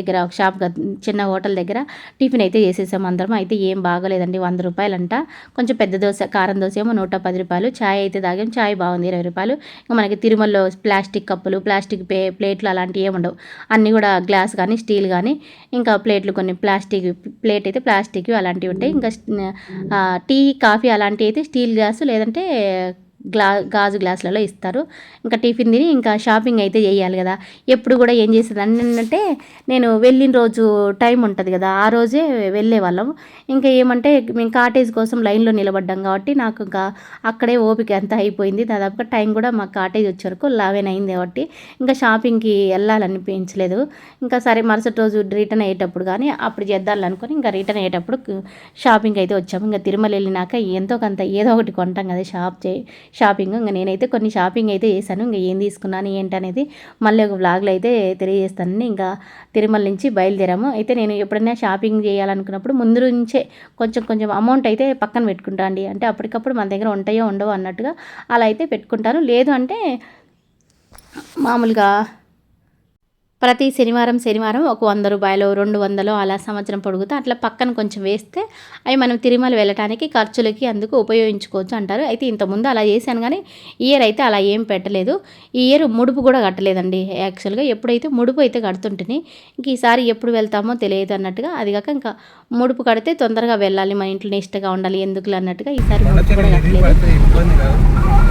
చిన్న హోటల్ దగ్గర టిఫిన్ అయితే చేసేసాం అందరం. అయితే ఏం బాగోలేదండి, 100 రూపాయలంట. కొంచెం పెద్ద దోశ, కారం దోశ ఏమో 110 రూపాయలు. ఛాయ్ అయితే తాగాం, ఛాయ్ బాగుంది 20 రూపాయలు. ఇంకా మనకి తిరుమలలో ప్లాస్టిక్ కప్పులు, ప్లాస్టిక్ ప్లేట్లు అలాంటివి ఏమి ఉండవు, అన్నీ కూడా గ్లాస్ కానీ స్టీల్ కానీ, ఇంకా ప్లేట్లు కొన్ని ప్లాస్టిక్ ప్లేట్ అయితే ప్లాస్టిక్ అలాంటివి ఉంటాయి. ఇంకా టీ కాఫీ అలాంటివి అయితే స్టీల్ గ్లాసు లేదంటే గాజు గ్లాసులలో ఇస్తారు. ఇంకా టిఫిన్ తిని ఇంకా షాపింగ్ అయితే చేయాలి కదా. ఎప్పుడు కూడా ఏం చేసేదాన్ని అంటే, నేను వెళ్ళిన రోజు టైం ఉంటుంది కదా, ఆ రోజే వెళ్ళే వాళ్ళం. ఇంకా ఏమంటే మేము కాటేజ్ కోసం లైన్లో నిలబడ్డాం కాబట్టి నాకు ఇంకా అక్కడే ఓపిక అంతా అయిపోయింది. దాదాపుగా టైం కూడా మా కాటేజ్ వచ్చే వరకు 11 అయింది కాబట్టి ఇంకా షాపింగ్కి వెళ్ళాలనిపించలేదు. ఇంకా సరే మరుసటి రోజు రిటర్న్ అయ్యేటప్పుడు కానీ అప్పుడు చేద్దామనుకొని ఇంకా రిటర్న్ అయ్యేటప్పుడు షాపింగ్ అయితే వచ్చాము. ఇంకా తిరుమల వెళ్ళినాక ఎంతో కొంత ఏదో ఒకటి కొంటాం కదా షాపింగ్. ఇంకా నేనైతే కొన్ని షాపింగ్ అయితే చేశాను. ఇంకా ఏం తీసుకున్నాను ఏంటనేది మళ్ళీ ఒక వ్లాగ్లో అయితే తెలియజేస్తానని ఇంకా తిరుమల నుంచి బయలుదేరాము. అయితే నేను ఎప్పుడైనా షాపింగ్ చేయాలనుకున్నప్పుడు ముందు నుంచే కొంచెం అమౌంట్ అయితే పక్కన పెట్టుకుంటా అండి. అంటే అప్పటికప్పుడు మన దగ్గర ఉంటాయో ఉండవో అన్నట్టుగా అలా అయితే పెట్టుకుంటాను. లేదు అంటే మామూలుగా ప్రతి శనివారం ఒక 100 రూపాయలు 200 అలా సంవత్సరం పొడుగుతా అట్లా పక్కన కొంచెం వేస్తే అవి మనం తిరుమల వెళ్ళటానికి ఖర్చులకి అందుకు ఉపయోగించుకోవచ్చు అంటారు. అయితే ఇంతకుముందు అలా చేశాను కానీ ఇయర్ అయితే అలా ఏం పెట్టలేదు. ఈ ఇయర్ ముడుపు కూడా కట్టలేదండి. యాక్చువల్గా ఎప్పుడైతే ముడుపు అయితే కడుతుంటుంది, ఇంక ఈసారి ఎప్పుడు వెళ్తామో తెలియదు అన్నట్టుగా, అది కాక ఇంకా ముడుపు కడితే తొందరగా వెళ్ళాలి, మన ఇంట్లో నిష్టగా ఉండాలి ఎందుకు అన్నట్టుగా ఈసారి ముడుపు కూడా కట్టలేదు.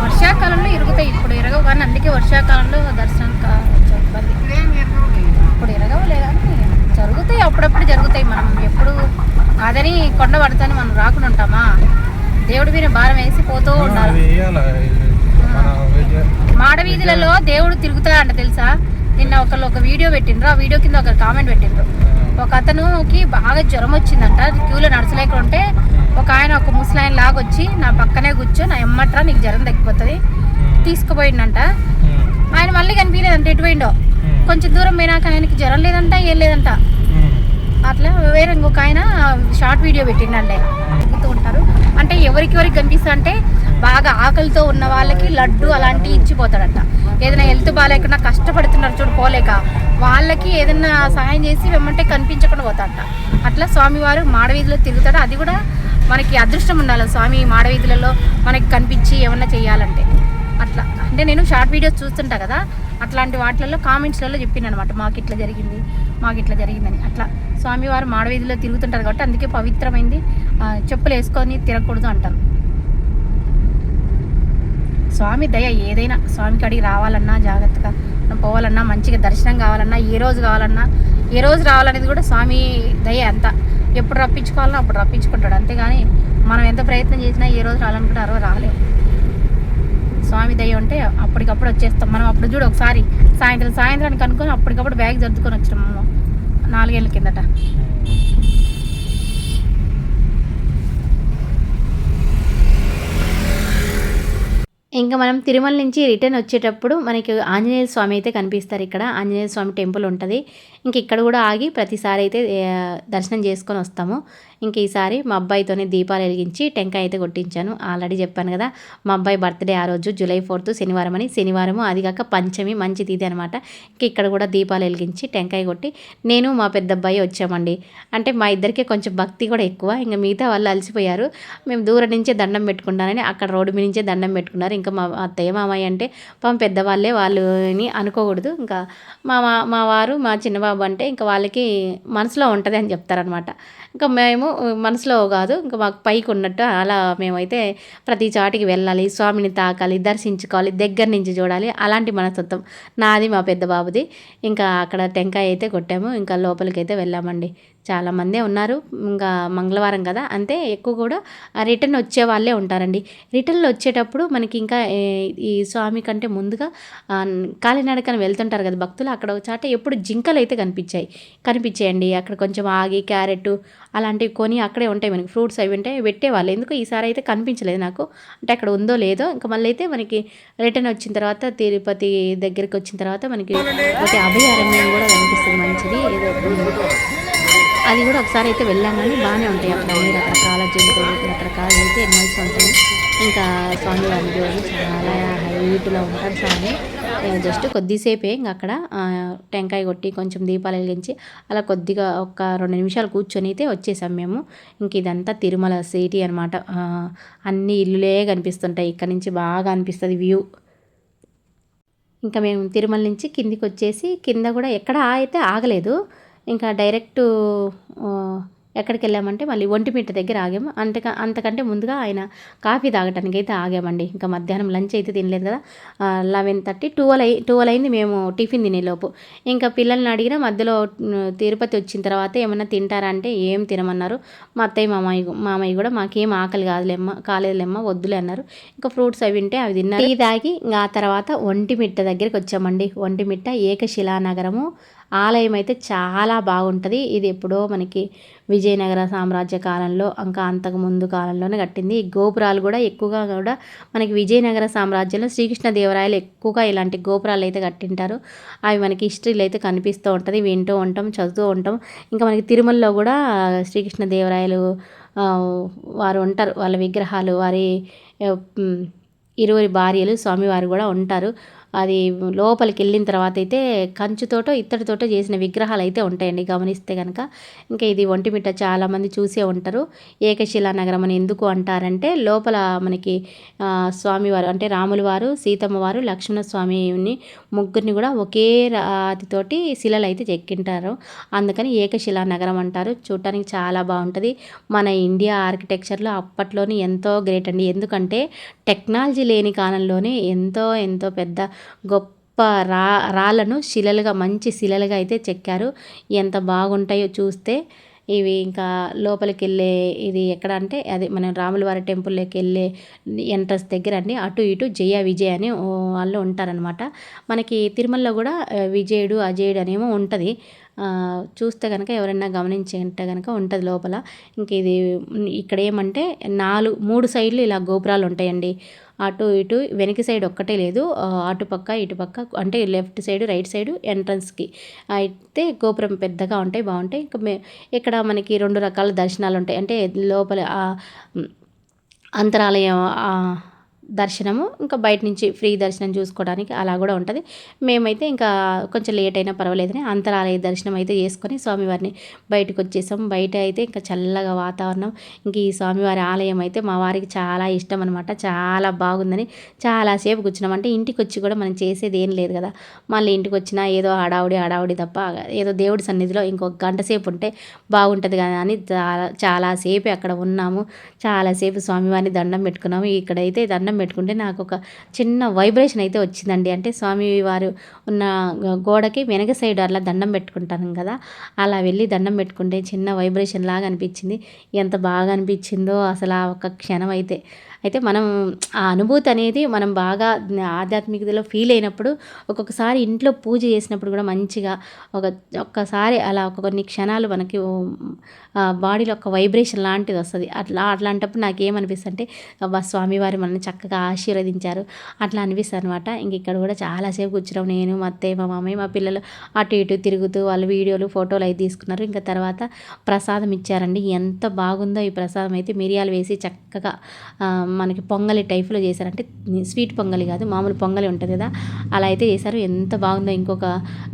వర్షాకాలంలో ఇరుగుతాయి, ఇప్పుడు ఇరగవు కానీ అందుకే వర్షాకాలంలో దర్శనం ఇప్పుడు ఎరగవలే కానీ జరుగుతాయి, అప్పుడప్పుడు జరుగుతాయి. మనం ఎప్పుడు అదని కొండ పడతాని మనం రాకుండా ఉంటామా. దేవుడి మీద భారం వేసి పోతూ ఉండాలి. మాడ వీధులలో దేవుడు తిరుగుతాడంట తెలుసా. నిన్న ఒక వీడియో పెట్టిండ్రు, ఆ వీడియో కింద ఒక కామెంట్ పెట్టిండ్రు. ఒక అతనుకి బాగా జ్వరం వచ్చిందంట, క్యూలో నడచలేక ఉంటే ఒక ఆయన ఒక ముసలాయన లాగొచ్చి నా పక్కనే కూర్చో, నా ఎమ్మట్రా నీకు జ్వరం తగ్గిపోతుంది తీసుకుపోయిందంట. ఆయన మళ్ళీ కనిపించలేదంట, ఎటు పోయిండో. కొంచెం దూరం పోయినాక ఆయనకి జ్వరం లేదంట, ఏం లేదంట. అట్లా వేరే ఇంకొక ఆయన షార్ట్ వీడియో పెట్టిండండి. తిరుగుతూ ఉంటారు అంటే ఎవరికి కనిపిస్తా అంటే బాగా ఆకలితో ఉన్న వాళ్ళకి లడ్డు అలాంటివి ఇచ్చిపోతాడంట. ఏదైనా హెల్త్ బాగాలేకుండా కష్టపడుతున్నారు చూడు పోలేక, వాళ్ళకి ఏదైనా సహాయం చేసి వెమ్మంటే కనిపించకుండా పోతాడంట. అట్లా స్వామివారు మాడవీధిలో తిరుగుతాడు. అది కూడా మనకి అదృష్టం ఉండాలి, స్వామి మాడవీధులలో మనకి కనిపించి ఏమన్నా చేయాలంటే. అట్లా అంటే నేను షార్ట్ వీడియోస్ చూస్తుంటా కదా, అట్లాంటి వాటిలలో కామెంట్స్లలో చెప్పింది అనమాట, మాకు ఇట్లా జరిగిందని. అట్లా స్వామివారు మాడవీధిలో తిరుగుతుంటారు కాబట్టి అందుకే పవిత్రమైంది, చెప్పులు వేసుకొని తిరగకూడదు అంటారు. స్వామి దయ ఏదైనా స్వామి కాడికి రావాలన్నా, జాగ్రత్తగా పోవాలన్నా, మంచిగా దర్శనం కావాలన్నా, ఏ రోజు రావాలనేది కూడా స్వామి దయ. అంత ఎప్పుడు రప్పించుకోవాలన్నా అప్పుడు రప్పించుకుంటాడు. అంతేగాని మనం ఎంత ప్రయత్నం చేసినా ఏ రోజు రావాలనుకుంటారో రాలేము. స్వామి దయ ఉంటే అప్పటికప్పుడు వచ్చేస్తాం. మనం అప్పుడు చూడు ఒకసారి సాయంత్రానికి అనుకుని అప్పటికప్పుడు బ్యాగ్ జరుపుకొని వచ్చినాము 4 ఏళ్ళ కిందట. ఇంకా మనం తిరుమల నుంచి రిటర్న్ వచ్చేటప్పుడు మనకి ఆంజనేయ స్వామి అయితే కనిపిస్తారు. ఇక్కడ ఆంజనేయ స్వామి టెంపుల్ ఉంటుంది. ఇంక ఇక్కడ కూడా ఆగి ప్రతిసారి అయితే దర్శనం చేసుకొని వస్తాము. ఇంక ఈసారి మా అబ్బాయితోనే దీపాలు వెలిగించి టెంకాయ అయితే కొట్టించాను. ఆల్రెడీ చెప్పాను కదా, మా అబ్బాయి బర్త్డే ఆ రోజు జూలై 4 శనివారం అని. శనివారము అది కాక పంచమి మంచి తీది అనమాట. ఇంక ఇక్కడ కూడా దీపాలు వెలిగించి టెంకాయ కొట్టి నేను మా పెద్ద అబ్బాయి వచ్చామండి. అంటే మా ఇద్దరికే కొంచెం భక్తి కూడా ఎక్కువ. ఇంకా మిగతా వాళ్ళు అలసిపోయారు. మేము దూరం నుంచే దండం పెట్టుకుంటానని అక్కడ రోడ్డు మీద నుంచే దండం పెట్టుకున్నారు. ఇంకా మా అత్తయ్య మామయ్య అంటే పాపం పెద్దవాళ్ళే, వాళ్ళని అనుకోకూడదు. ఇంకా మా వారు మా చిన్నబాబు అంటే ఇంకా వాళ్ళకి మనసులో ఉంటుంది అని చెప్తారనమాట. ఇంకా మేము మనసులో కాదు, ఇంకా మాకు పైకి ఉన్నట్టు అలా మేమైతే ప్రతి చాటికి వెళ్ళాలి, స్వామిని తాకాలి, దర్శించుకోవాలి, దగ్గర నుంచి చూడాలి, అలాంటి మనస్తత్వం నాది మా పెద్ద బాబుది. ఇంకా అక్కడ టెంకాయ అయితే కొట్టాము. ఇంకా లోపలికి అయితే వెళ్ళామండి. చాలామందే ఉన్నారు. ఇంకా మంగళవారం కదా, అంతే ఎక్కువ కూడా రిటర్న్ వచ్చే వాళ్ళే ఉంటారండి. రిటర్న్లో వచ్చేటప్పుడు మనకి ఇంకా ఈ స్వామి కంటే ముందుగా కాలినడకన వెళ్తుంటారు కదా భక్తులు, అక్కడ ఒక చాట ఎప్పుడు జింకలు అయితే కనిపించాయండి. అక్కడ కొంచెం ఆగి క్యారెట్ అలాంటివి కొని అక్కడే ఉంటాయి మనకి, ఫ్రూట్స్ అవి ఉంటాయి, పెట్టేవాళ్ళు. ఎందుకు ఈసారి అయితే కనిపించలేదు నాకు, అంటే అక్కడ ఉందో లేదో. ఇంకా మళ్ళీ అయితే మనకి రిటర్న్ వచ్చిన తర్వాత తిరుపతి దగ్గరికి వచ్చిన తర్వాత మనకి ఒక అభయారణ్యం కూడా కనిపిస్తుంది మంచిది. ఏదో అది కూడా ఒకసారి అయితే వెళ్ళాం, కానీ బాగానే ఉంటాయి అక్కడ అన్ని రకరకాల జంతువులు, రకరకాల అయితే ఎనిమల్స్ ఉంటాయి. ఇంకా స్వామివారి దేవుడు చాలా హైట్లో ఉంటారు స్వామి. జస్ట్ కొద్దిసేపే ఇంకా అక్కడ టెంకాయ కొట్టి కొంచెం దీపాలు వెలిగించి అలా కొద్దిగా ఒక 2 నిమిషాలు కూర్చొని అయితే వచ్చేసాం మేము. ఇంక ఇదంతా తిరుమల సిటీ అనమాట. అన్ని ఇల్లులే కనిపిస్తుంటాయి, ఇక్కడ నుంచి బాగా అనిపిస్తుంది వ్యూ. ఇంకా మేము తిరుమల నుంచి కిందికి వచ్చేసి కింద కూడా ఎక్కడ అయితే ఆగలేదు. ఇంకా డైరెక్టు ఎక్కడికి వెళ్ళామంటే మళ్ళీ ఒంటిమిట్ట దగ్గర ఆగాము. అంతకంటే ముందుగా ఆయన కాఫీ తాగటానికి అయితే ఆగామండి. ఇంకా మధ్యాహ్నం లంచ్ అయితే తినలేదు కదా, 11:30 12 అయింది మేము టిఫిన్ తినేలోపు. ఇంకా పిల్లల్ని అడిగినా మధ్యలో తిరుపతి వచ్చిన తర్వాత ఏమన్నా తింటారా అంటే ఏం తినమన్నారు. మా అత్తయ్య మామయ్య కూడా మాకేం ఆకలి కాలేదులేమ్మా వద్దులే అన్నారు. ఇంకా ఫ్రూట్స్ అవి ఉంటే అవి తిన్నారు. టీ తాగి ఇంకా ఆ తర్వాత ఒంటిమిట్ట దగ్గరికి వచ్చామండి. ఒంటిమిట్ట ఏకశిలానగరము ఆలయం అయితే చాలా బాగుంటుంది. ఇది ఎప్పుడో మనకి విజయనగర సామ్రాజ్య కాలంలో ఇంకా అంతకు ముందు కాలంలోనే కట్టింది. ఈ గోపురాలు కూడా ఎక్కువగా కూడా మనకి విజయనగర సామ్రాజ్యంలో శ్రీకృష్ణదేవరాయలు ఎక్కువగా ఇలాంటి గోపురాలు అయితే కట్టింటారు. అవి మనకి హిస్టరీలో అయితే కనిపిస్తూ ఉంటుంది, వింటూ ఉంటాం, చదువుతూ ఉంటాం. ఇంకా మనకి తిరుమలలో కూడా శ్రీకృష్ణదేవరాయలు వారు ఉంటారు, వాళ్ళ విగ్రహాలు, వారి 20 భార్యలు స్వామివారు కూడా ఉంటారు. అది లోపలికి వెళ్ళిన తర్వాత అయితే కంచుతోటో ఇత్తడితోటో చేసిన విగ్రహాలు అయితే ఉంటాయండి గమనిస్తే కనుక. ఇంకా ఇది ఒంటిమిట్ట చాలామంది చూసే ఉంటారు. ఏకశిలా నగరం అని ఎందుకు అంటారంటే లోపల మనకి స్వామివారు అంటే రాముల వారు, సీతమ్మ వారు, లక్ష్మణ స్వామిని ముగ్గురిని కూడా ఒకే రాతితోటి శిలలు అయితే చెక్కింటారు. అందుకని ఏకశిలా నగరం అంటారు. చూడటానికి చాలా బాగుంటుంది. మన ఇండియా ఆర్కిటెక్చర్లో అప్పట్లోనే ఎంతో గ్రేట్ అండి. ఎందుకంటే టెక్నాలజీ లేని కాలంలోనే ఎంతో పెద్ద గొప్ప రాళ్ళను శిలలుగా మంచి శిలలుగా అయితే చెక్కారు. ఎంత బాగుంటాయో చూస్తే. ఇవి ఇంకా లోపలికి వెళ్ళే ఇది ఎక్కడ అంటే అది మనం రాములవారి టెంపుల్లోకి వెళ్ళే ఎంట్రన్స్ దగ్గర అండి. అటు ఇటు జయ విజయ్ అని వాళ్ళు ఉంటారనమాట. మనకి తిరుమలలో కూడా విజయుడు అజయుడు అనేమో ఉంటుంది. చూస్తే కనుక ఎవరైనా గమనించుంటే కనుక ఉంటుంది లోపల. ఇంక ఇది ఇక్కడ ఏమంటే 3 సైడ్లు ఇలా గోపురాలు ఉంటాయండి. అటు ఇటు వెనక సైడ్ ఒక్కటే లేదు, అటుపక్క ఇటుపక్క అంటే లెఫ్ట్ సైడ్ రైట్ సైడ్ ఎంట్రన్స్కి అయితే గోపురం పెద్దగా ఉంటాయి, బాగుంటాయి. ఇక్కడ మనకి 2 రకాల దర్శనాలు ఉంటాయి. అంటే లోపల అంతరాలయం దర్శనము, ఇంకా బయట నుంచి ఫ్రీ దర్శనం చూసుకోవడానికి అలా కూడా ఉంటుంది. మేమైతే ఇంకా కొంచెం లేట్ అయినా పర్వాలేదని అంతరాలయ దర్శనం అయితే చేసుకొని స్వామివారిని బయటకు వచ్చేసాం. బయట అయితే ఇంకా చల్లగా వాతావరణం. ఇంక ఈ స్వామివారి ఆలయం అయితే మా వారికి చాలా ఇష్టం అనమాట. చాలా బాగుందని చాలాసేపు కూర్చున్నాం. అంటే ఇంటికి వచ్చి కూడా మనం చేసేది ఏం లేదు కదా, మళ్ళీ ఇంటికి వచ్చినా ఏదో హడావుడి తప్ప ఏదో దేవుడి సన్నిధిలో ఇంకొక గంట సేపు ఉంటే బాగుంటుంది కదా అని చాలాసేపు అక్కడ ఉన్నాము. చాలాసేపు స్వామివారిని దండం పెట్టుకున్నాము. ఇక్కడైతే దండం పెట్టుకుంటే నాకు ఒక చిన్న వైబ్రేషన్ అయితే వచ్చిందండి. అంటే స్వామివారు ఉన్న గోడకి వెనక సైడ్ అట్లా దండం పెట్టుకుంటాను కదా, అలా వెళ్ళి దండం పెట్టుకుంటే చిన్న వైబ్రేషన్ లాగా అనిపించింది. ఎంత బాగా అనిపించిందో అసలు ఆ ఒక క్షణం అయితే మనం ఆ అనుభూతి అనేది మనం బాగా ఆధ్యాత్మికతలో ఫీల్ అయినప్పుడు ఒక్కొక్కసారి ఇంట్లో పూజ చేసినప్పుడు కూడా మంచిగా ఒక్కసారి అలా కొన్ని క్షణాలు మనకి బాడీలో ఒక వైబ్రేషన్ లాంటిది వస్తుంది. అట్లాంటప్పుడు నాకేమనిపిస్తుంది అంటే స్వామివారి మనల్ని చక్కగా ఆశీర్వదించారు అట్లా అనిపిస్తుంది అనమాట. ఇంక ఇక్కడ కూడా చాలాసేపు కూర్చున్నాం. నేను మా అత్తయ్య మా మామయ్య మా పిల్లలు అటు ఇటు తిరుగుతూ వాళ్ళు వీడియోలు ఫోటోలు అయితే తీసుకున్నారు. ఇంకా తర్వాత ప్రసాదం ఇచ్చారండి. ఎంత బాగుందో ఈ ప్రసాదం అయితే. మిరియాలు వేసి చక్కగా మనకి పొంగలి టైప్లో చేశారు. అంటే స్వీట్ పొంగలి కాదు, మామూలు పొంగలి ఉంటుంది కదా, అలా అయితే చేశారు. ఎంత బాగుందో, ఇంకొక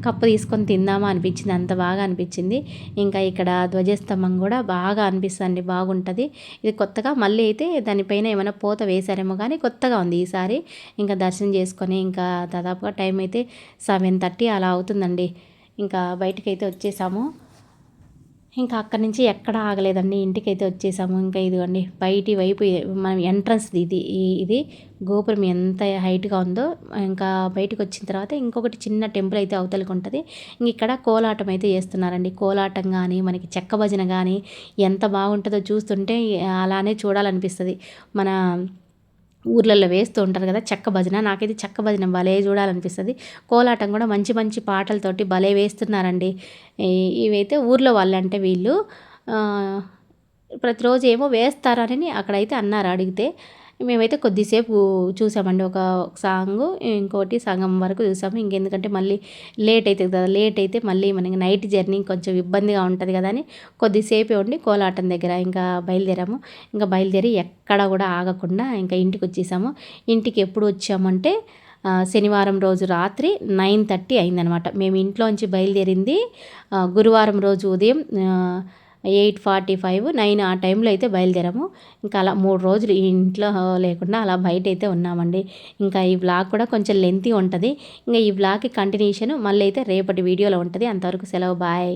కప్పు తీసుకొని తిందామా అనిపించింది, అంత బాగా అనిపించింది. ఇంకా ఇక్కడ ధ్వజస్తంభం కూడా బాగా అనిపిస్తుంది, బాగుంటుంది. ఇది కొత్తగా మళ్ళీ అయితే దానిపైన ఏమైనా పూత వేశారేమో కానీ కొత్తగా ఉంది ఈసారి. ఇంకా దర్శనం చేసుకొని ఇంకా దాదాపుగా టైం అయితే 7:30 అలా అవుతుందండి. ఇంకా బయటకైతే వచ్చేసాము. ఇంకా అక్కడి నుంచి ఎక్కడ ఆగలేదండి, ఇంటికైతే వచ్చేసాము. ఇంకా ఇదిగోండి బయటి వైపు మనం ఎంట్రన్స్ ఇది గోపురం ఎంత హైట్గా ఉందో. ఇంకా బయటకు వచ్చిన తర్వాత ఇంకొకటి చిన్న టెంపుల్ అయితే అవతలికి ఉంటుంది. ఇంక ఇక్కడ కోలాటం అయితే చేస్తున్నారండి. కోలాటం కానీ మనకి చెక్క భజన కానీ ఎంత బాగుంటుందో చూస్తుంటే అలానే చూడాలనిపిస్తుంది. మన ఊర్లలో వేస్తూ ఉంటారు కదా చెక్క భజన, నాకైతే చెక్క భజన భలే చూడాలనిపిస్తుంది. కోలాటం కూడా మంచి మంచి పాటలతోటి భలే వేస్తున్నారండి. ఇవైతే ఊర్లో వాళ్ళంటే వీళ్ళు ప్రతిరోజు ఏమో వేస్తారని అక్కడైతే అన్నారు అడిగితే. మేమైతే కొద్దిసేపు చూసామండి, ఒక సాంగ్ ఇంకోటి సగం వరకు చూసాము. ఇంకెందుకంటే మళ్ళీ లేట్ అవుతుంది కదా, లేట్ అయితే మళ్ళీ మనకి నైట్ జర్నీ కొంచెం ఇబ్బందిగా ఉంటుంది కదా అని కొద్దిసేపే ఉండి కోలాటం దగ్గర ఇంకా బయలుదేరాము. ఇంకా బయలుదేరి ఎక్కడ కూడా ఆగకుండా ఇంకా ఇంటికి వచ్చేసాము. ఇంటికి ఎప్పుడు వచ్చామంటే శనివారం రోజు రాత్రి 9:30 అయిందనమాట. మేము ఇంట్లోంచి బయలుదేరింది గురువారం రోజు ఉదయం 8:45, 9 ఆ టైంలో అయితే బయలుదేరాము. ఇంకా అలా 3 రోజులు ఇంట్లో లేకుండా అలా బయట అయితే ఉన్నామండి. ఇంకా ఈ వ్లాగ్ కూడా కొంచెం లెంతీ ఉంటుంది. ఇంకా ఈ వ్లాగ్కి కంటిన్యూషన్ మళ్ళీ అయితే రేపటి వీడియోలో ఉంటుంది. అంతవరకు సెలవు, బాయ్.